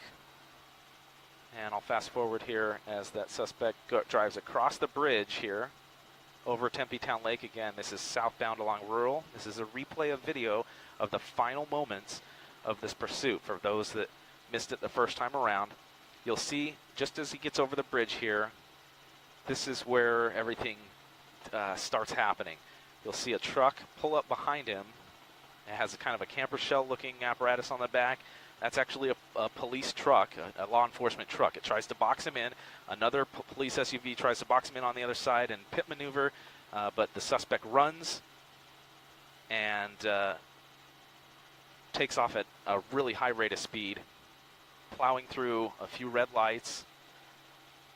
and I'll fast forward here as that suspect drives across the bridge here over Tempe Town Lake. Again, this is southbound along Rural. This is a replay of video of the final moments of this pursuit for those that missed it the first time around. You'll see just as he gets over the bridge here, this is where everything starts happening. You'll see a truck pull up behind him. It has a kind of a camper shell looking apparatus on the back. That's actually a police truck, a law enforcement truck. It tries to box him in. Another police SUV tries to box him in on the other side and pit maneuver, but the suspect runs and takes off at a really high rate of speed, plowing through a few red lights.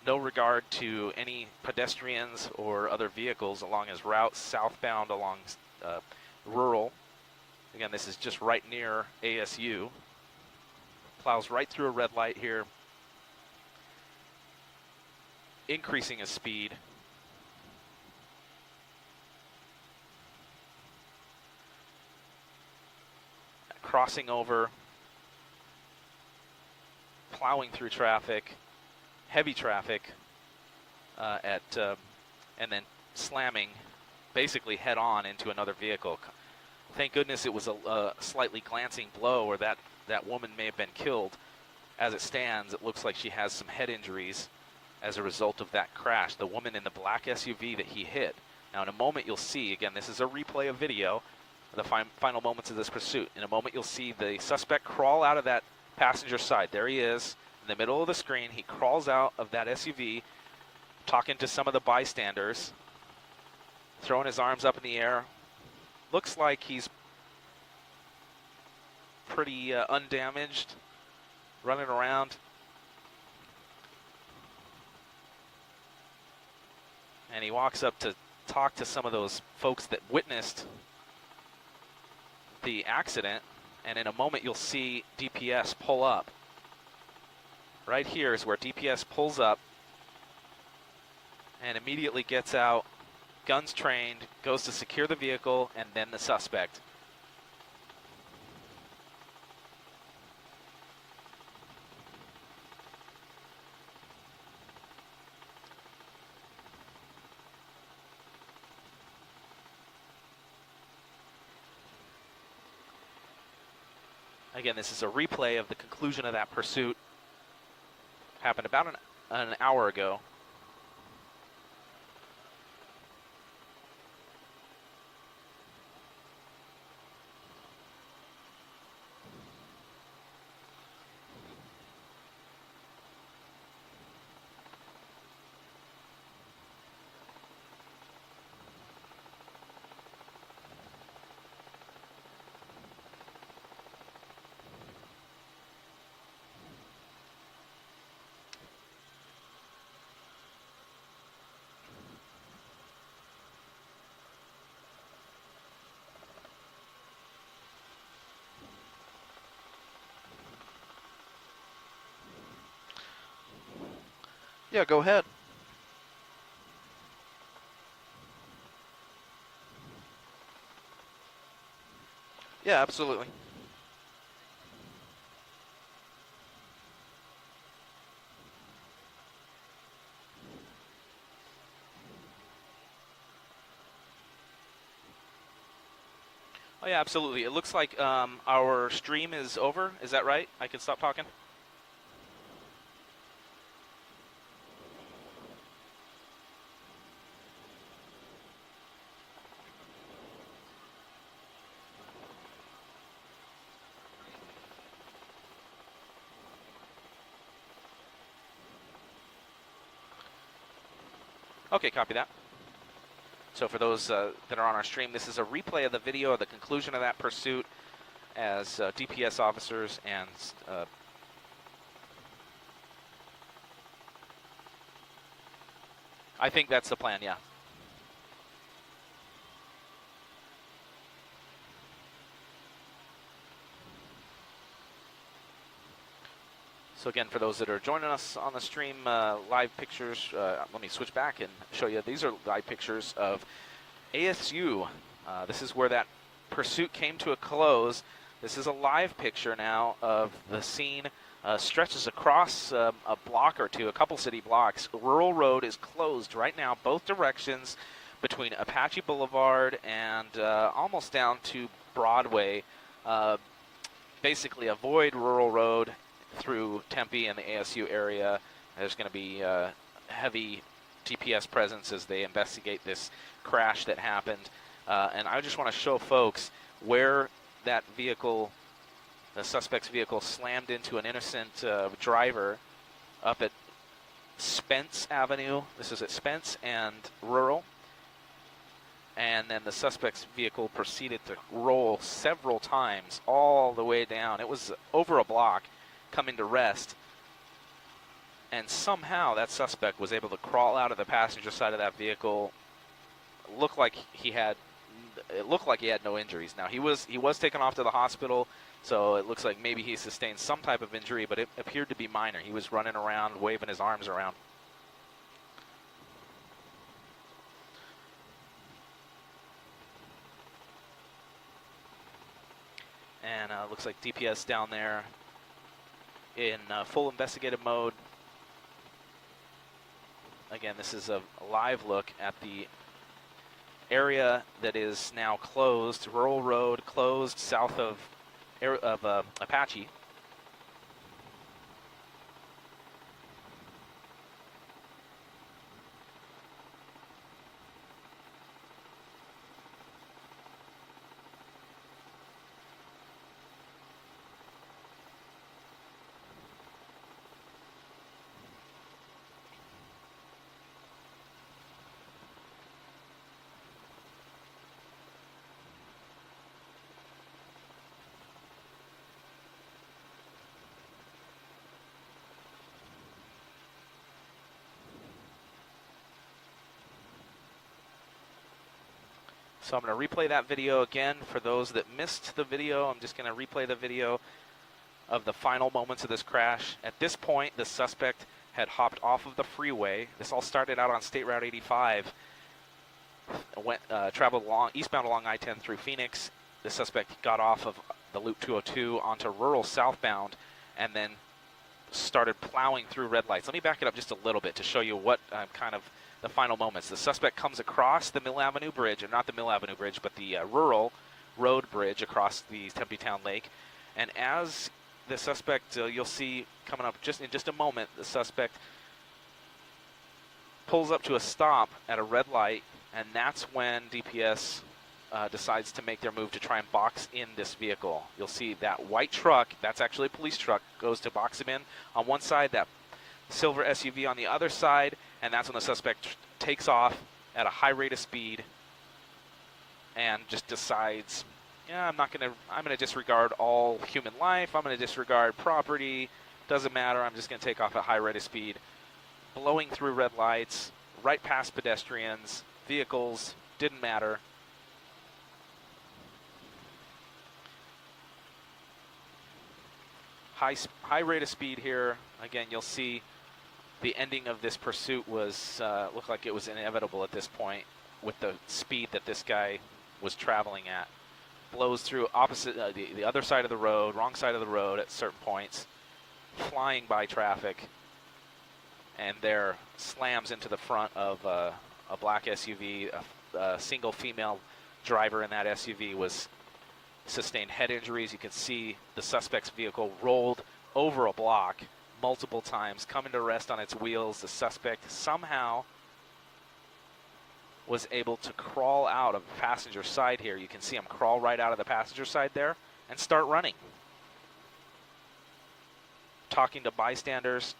No regard to any pedestrians or other vehicles along his route, southbound along Rural. Again, this is just right near ASU. Plows right through a red light here, increasing his speed. Crossing over, plowing through traffic, heavy traffic, and then slamming basically head on into another vehicle. Thank goodness it was a slightly glancing blow, or that woman may have been killed. As it stands, it looks like she has some head injuries as a result of that crash, the woman in the black SUV that he hit. Now in a moment you'll see, again, this is a replay of video, the final moments of this pursuit. In a moment you'll see the suspect crawl out of that passenger side. There he is in the middle of the screen. He crawls out of that SUV, talking to some of the bystanders, throwing his arms up in the air. Looks like he's pretty undamaged, running around. And he walks up to talk to some of those folks that witnessed the accident. And in a moment you'll see DPS pull up. Right here is where DPS pulls up and immediately gets out, guns trained, goes to secure the vehicle, and then the suspect. Again, this is a replay of the conclusion of that pursuit. Happened about an hour ago. Yeah, go ahead. Yeah, absolutely. Oh yeah, absolutely. It looks like our stream is over. Is that right? I can stop talking? Okay, copy that. So for those that are on our stream, this is a replay of the video of the conclusion of that pursuit as DPS officers and I think that's the plan, yeah. So again, for those that are joining us on the stream, live pictures, let me switch back and show you. These are live pictures of ASU. This is where that pursuit came to a close. This is a live picture now of the scene. Stretches across a block or two, a couple city blocks. Rural Road is closed right now, both directions between Apache Boulevard and almost down to Broadway. Basically avoid Rural Road through Tempe and the ASU area. There's going to be heavy DPS presence as they investigate this crash that happened. And I just want to show folks where that vehicle, the suspect's vehicle, slammed into an innocent driver up at Spence Avenue. This is at Spence and Rural. And then the suspect's vehicle proceeded to roll several times all the way down. It was over a block, coming to rest. And somehow that suspect was able to crawl out of the passenger side of that vehicle. It looked like he had no injuries. Now he was taken off to the hospital, so it looks like maybe he sustained some type of injury, but it appeared to be minor. He was running around, waving his arms around. And looks like DPS down there in full investigative mode. Again, this is a live look at the area that is now closed. Rural Road closed south of Apache. So I'm going to replay that video again. For those that missed the video, I'm just going to replay the video of the final moments of this crash. At this point, the suspect had hopped off of the freeway. This all started out on State Route 85. Traveled eastbound along I-10 through Phoenix. The suspect got off of the Loop 202 onto rural southbound and then started plowing through red lights. Let me back it up just a little bit to show you what kind of the final moments. The suspect comes across the Mill Avenue Bridge, or not the Mill Avenue Bridge, but the Rural Road Bridge across the Tempe Town Lake. And as the suspect, you'll see coming up in just a moment, the suspect pulls up to a stop at a red light, and that's when DPS decides to make their move to try and box in this vehicle. You'll see that white truck, that's actually a police truck, goes to box him in on one side, that silver SUV on the other side, and that's when the suspect takes off at a high rate of speed and just decides, yeah, I'm gonna disregard all human life, I'm gonna disregard property, doesn't matter, I'm just gonna take off at high rate of speed, blowing through red lights, right past pedestrians, vehicles, didn't matter. High rate of speed here. Again, you'll see the ending of this pursuit was looked like it was inevitable at this point with the speed that this guy was traveling at. Blows through opposite the other side of the road, wrong side of the road at certain points, flying by traffic, and there slams into the front of a black SUV. A single female driver in that SUV sustained head injuries. You can see the suspect's vehicle rolled over a block multiple times, coming to rest on its wheels. The suspect somehow was able to crawl out of the passenger side here. You can see him crawl right out of the passenger side there and start running. Talking to bystanders.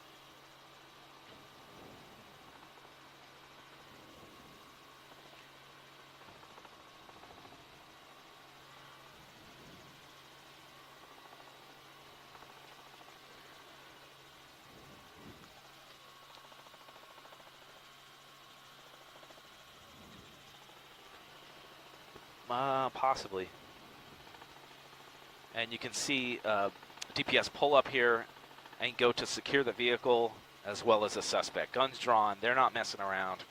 Possibly. And you can see DPS pull up here and go to secure the vehicle as well as the suspect. Guns drawn. They're not messing around.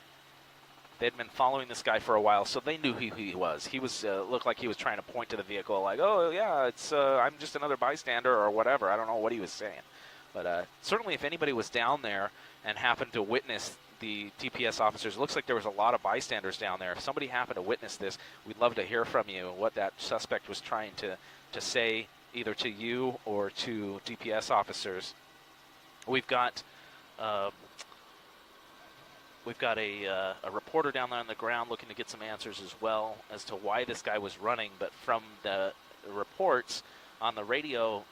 They'd been following this guy for a while, so they knew who he was. He was looked like he was trying to point to the vehicle, like, "Oh yeah, it's I'm just another bystander," or whatever. I don't know what he was saying, but certainly, if anybody was down there and happened to witness the DPS officers, it looks like there was a lot of bystanders down there. If somebody happened to witness this, we'd love to hear from you what that suspect was trying to say, either to you or to DPS officers. We've got. We've got a reporter down there on the ground looking to get some answers as well as to why this guy was running. But from the reports on the radio,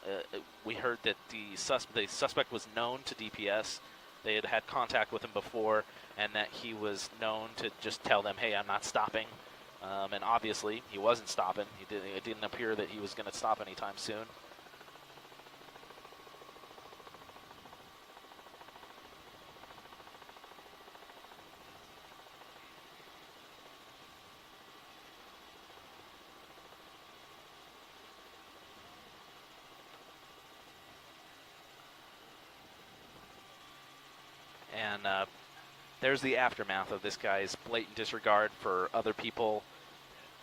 we heard that the suspect was known to DPS. They had had contact with him before, and that he was known to just tell them, "Hey, I'm not stopping." And obviously, he wasn't stopping. It didn't appear that he was going to stop anytime soon. And there's the aftermath of this guy's blatant disregard for other people.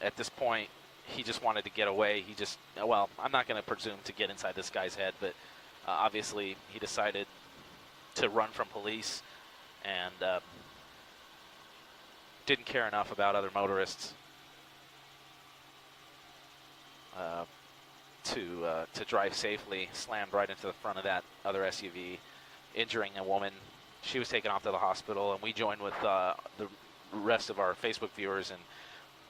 At this point, he just wanted to get away. He just, well, I'm not going to presume to get inside this guy's head, but obviously he decided to run from police and didn't care enough about other motorists to drive safely. Slammed right into the front of that other SUV, injuring a woman. She was taken off to the hospital, and we joined with the rest of our Facebook viewers and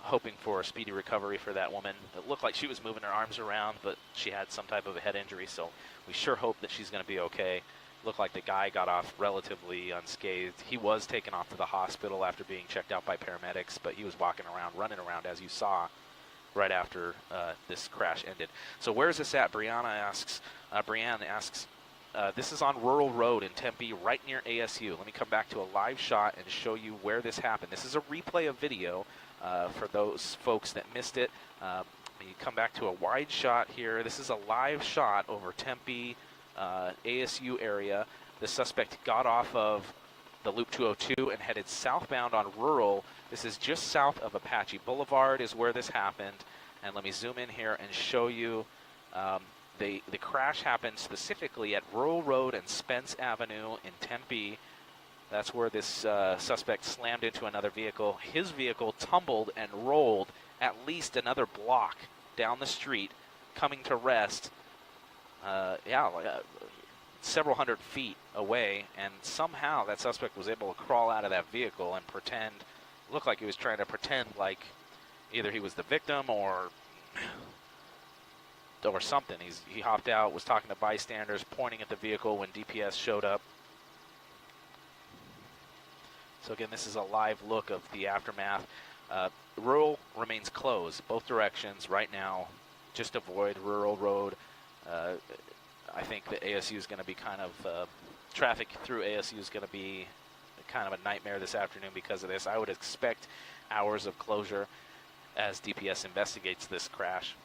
hoping for a speedy recovery for that woman. It looked like she was moving her arms around, but she had some type of a head injury, so we sure hope that she's going to be okay. Looked like the guy got off relatively unscathed. He was taken off to the hospital after being checked out by paramedics, but he was walking around, running around, as you saw, right after this crash ended. So where's this at? Brianne asks, this is on Rural Road in Tempe, right near ASU. Let me come back to a live shot and show you where this happened. This is a replay of video for those folks that missed it. Let me come back to a wide shot here. This is a live shot over Tempe, ASU area. The suspect got off of the Loop 202 and headed southbound on Rural. This is just south of Apache Boulevard is where this happened. And let me zoom in here and show you. The crash happened specifically at Rural Road and Spence Avenue in Tempe. That's where this suspect slammed into another vehicle. His vehicle tumbled and rolled at least another block down the street, coming to rest, several hundred feet away. And somehow that suspect was able to crawl out of that vehicle and pretend, looked like he was trying to pretend like either he was the victim or something. He hopped out, was talking to bystanders, pointing at the vehicle when DPS showed up. So again, this is a live look of the aftermath. Rural remains closed, both directions right now. Just avoid Rural Road. I think that ASU is going to be kind of, traffic through ASU is going to be kind of a nightmare this afternoon because of this. I would expect hours of closure as DPS investigates this crash.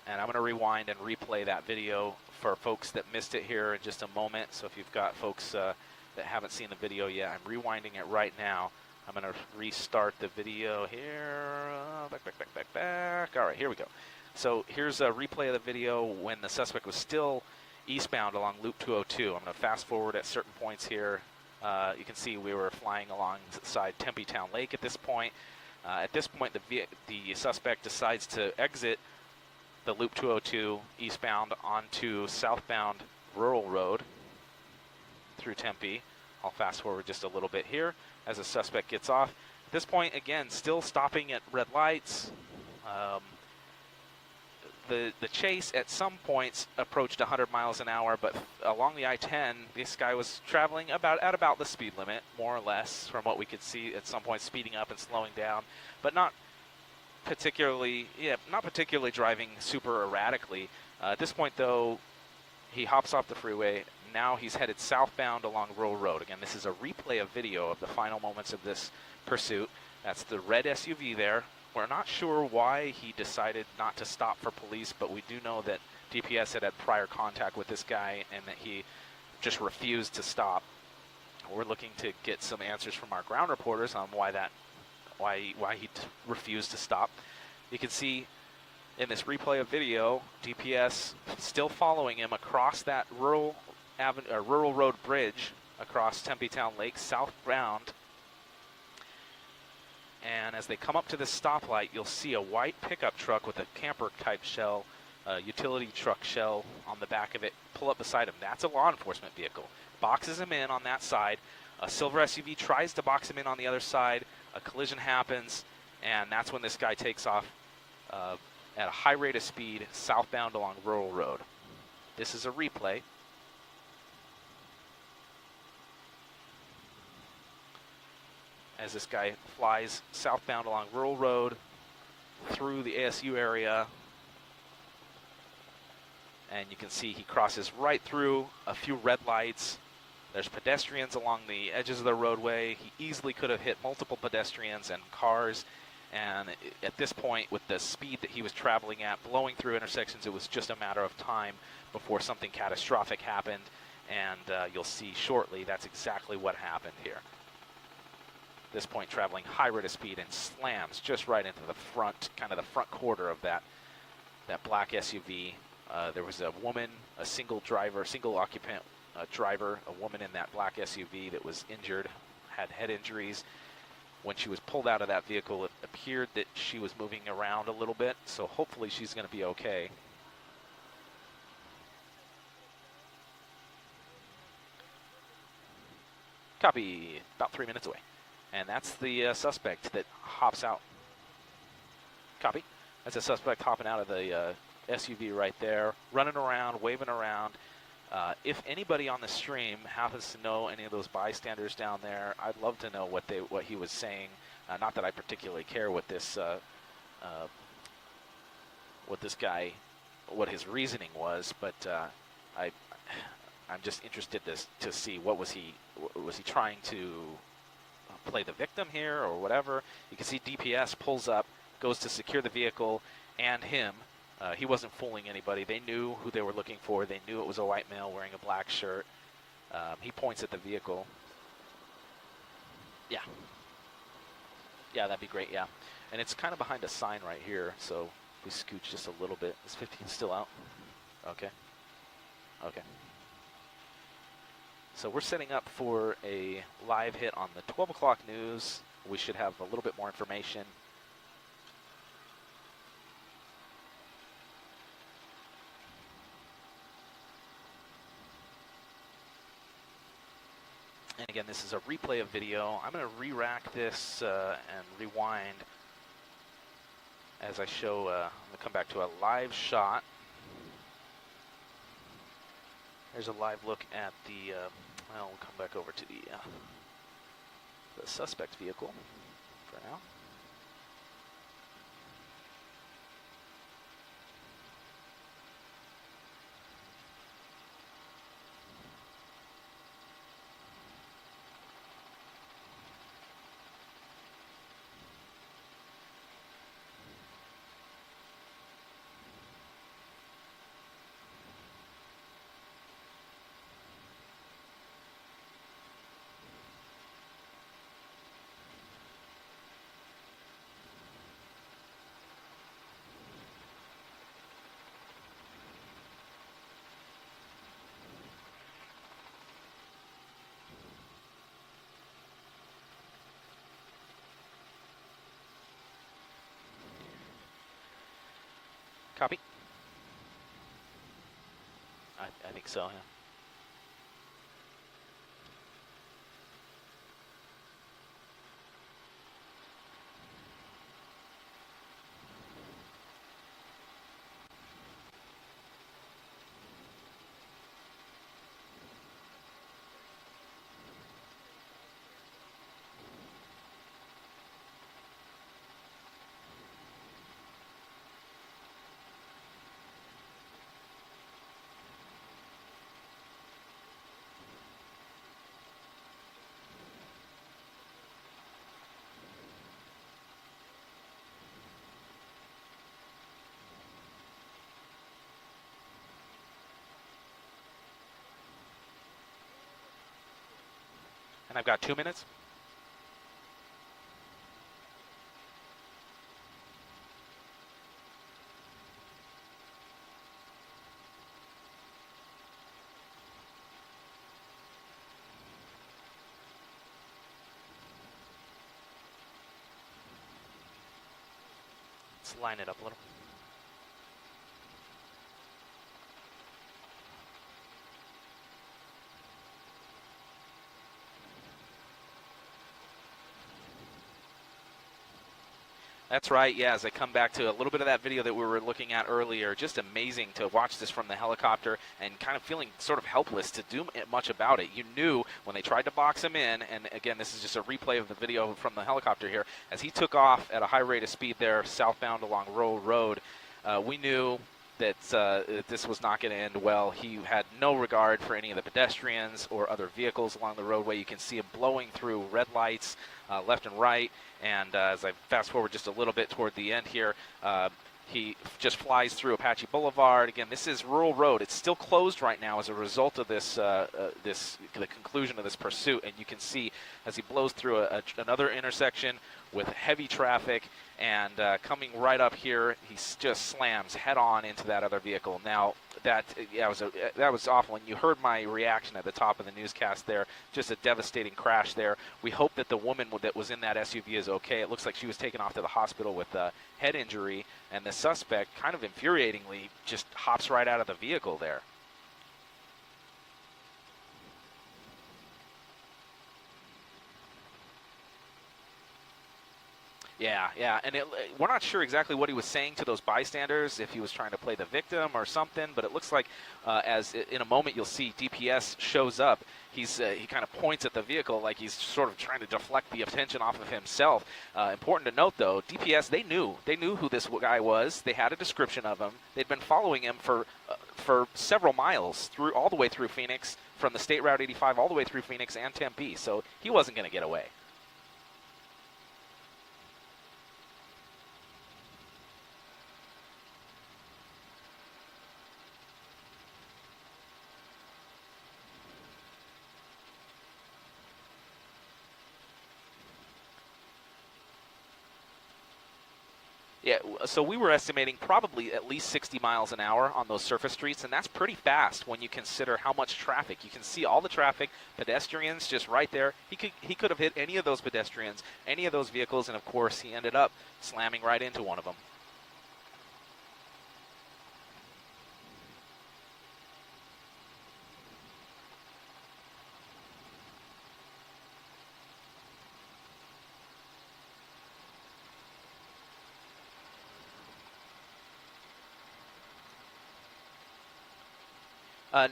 And I'm going to rewind and replay that video for folks that missed it here in just a moment. So if you've got folks that haven't seen the video yet, I'm rewinding it right now. I'm going to restart the video here. Back. All right, here we go. So here's a replay of the video when the suspect was still eastbound along Loop 202. I'm going to fast forward at certain points here. You can see we were flying alongside Tempe Town Lake at this point. At this point, the suspect decides to exit the Loop 202 eastbound onto southbound Rural Road through Tempe. I'll fast forward just a little bit here as the suspect gets off. At this point, again, still stopping at red lights. The chase at some points approached 100 miles an hour, but along the I-10, this guy was traveling at about the speed limit, more or less, from what we could see at some point, speeding up and slowing down, but not particularly, not particularly driving super erratically. At this point, though, he hops off the freeway. Now he's headed southbound along Rural Road. Again, this is a replay of video of the final moments of this pursuit. That's the red SUV there. We're not sure why he decided not to stop for police, but we do know that DPS had prior contact with this guy and that he just refused to stop. We're looking to get some answers from our ground reporters on why he refused to stop. You can see in this replay of video, DPS still following him across that rural road bridge across Tempe Town Lake southbound. And as they come up to this stoplight, you'll see a white pickup truck with a camper-type shell, utility truck shell on the back of it, pull up beside him. That's a law enforcement vehicle. Boxes him in on that side. A silver SUV tries to box him in on the other side. A collision happens, and that's when this guy takes off at a high rate of speed southbound along Rural Road. This is a replay. As this guy flies southbound along Rural Road through the ASU area. And you can see he crosses right through a few red lights. There's pedestrians along the edges of the roadway. He easily could have hit multiple pedestrians and cars. And at this point, with the speed that he was traveling at, blowing through intersections, it was just a matter of time before something catastrophic happened. And you'll see shortly that's exactly what happened here. At this point, traveling high rate of speed and slams just right into the front, kind of the front quarter of that black SUV. There was a woman, a single occupant driver, a woman in that black SUV that was injured, had head injuries. When she was pulled out of that vehicle, it appeared that she was moving around a little bit, so hopefully she's going to be okay. Copy, about 3 minutes away. And that's the suspect that hops out. Copy. That's a suspect hopping out of the SUV right there, running around, waving around. If anybody on the stream happens to know any of those bystanders down there, I'd love to know what he was saying. Not that I particularly care what this guy, what his reasoning was, but I'm just interested to see what was he trying to play the victim here or whatever. You can see DPS pulls up, goes to secure the vehicle and him. He wasn't fooling anybody. They knew who they were looking for. They knew it was a white male wearing a black shirt. He points at the vehicle. Yeah. Yeah, that'd be great, yeah. And it's kind of behind a sign right here, so if we scooch just a little bit. Is 15 still out? Okay. Okay. So we're setting up for a live hit on the 12 o'clock news. We should have a little bit more information. And again, this is a replay of video. I'm going to re-rack this and rewind as I show. I'm going to come back to a live shot. There's a live look at the, well, we'll come back over to the suspect vehicle for now. Copy. I think so, yeah. And I've got 2 minutes. Let's line it up a little. That's right, yeah, as I come back to a little bit of that video that we were looking at earlier, just amazing to watch this from the helicopter and kind of feeling sort of helpless to do much about it. You knew when they tried to box him in, and again, this is just a replay of the video from the helicopter here, as he took off at a high rate of speed there southbound along Roll Road, we knew that this was not going to end well. He had no regard for any of the pedestrians or other vehicles along the roadway. You can see him blowing through red lights left and right. And as I fast forward just a little bit toward the end here, he just flies through Apache Boulevard. Again, this is rural road. It's still closed right now as a result of this, the conclusion of this pursuit. And you can see as he blows through another intersection with heavy traffic, and coming right up here, he just slams head on into that other vehicle. Now, that was awful, and you heard my reaction at the top of the newscast there. Just a devastating crash there. We hope that the woman that was in that SUV is okay. It looks like she was taken off to the hospital with a head injury, and the suspect, kind of infuriatingly, just hops right out of the vehicle there. Yeah, and we're not sure exactly what he was saying to those bystanders, if he was trying to play the victim or something, but it looks like as in a moment you'll see DPS shows up. He kind of points at the vehicle like he's sort of trying to deflect the attention off of himself. Important to note, though, DPS, they knew who this guy was. They had a description of him. They'd been following him for several miles, all the way through Phoenix, from the State Route 85 all the way through Phoenix and Tempe, so he wasn't going to get away. Yeah, so we were estimating probably at least 60 miles an hour on those surface streets, and that's pretty fast when you consider how much traffic. You can see all the traffic, pedestrians just right there. He could have hit any of those pedestrians, any of those vehicles, and of course he ended up slamming right into one of them.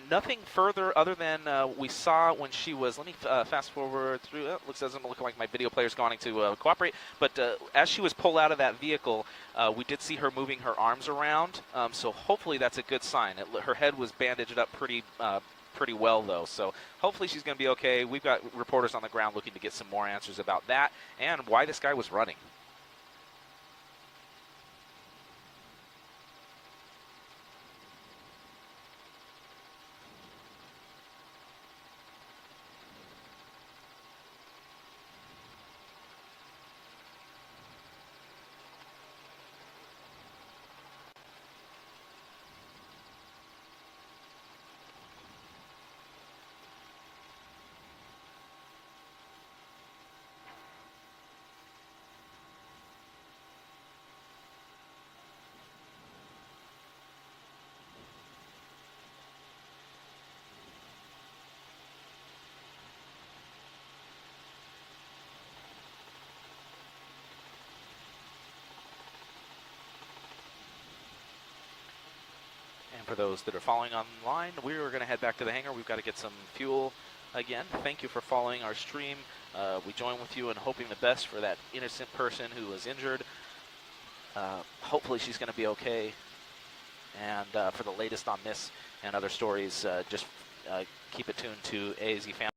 Nothing further other than we saw when she was, let me fast forward through, doesn't look like my video player's going to cooperate, but as she was pulled out of that vehicle, we did see her moving her arms around, so hopefully that's a good sign. Her head was bandaged up pretty well, though, so hopefully she's going to be okay. We've got reporters on the ground looking to get some more answers about that and why this guy was running. And for those that are following online, we're going to head back to the hangar. We've got to get some fuel again. Thank you for following our stream. We join with you in hoping the best for that innocent person who was injured. Hopefully she's going to be okay. And for the latest on this and other stories, just keep it tuned to AAZ Family.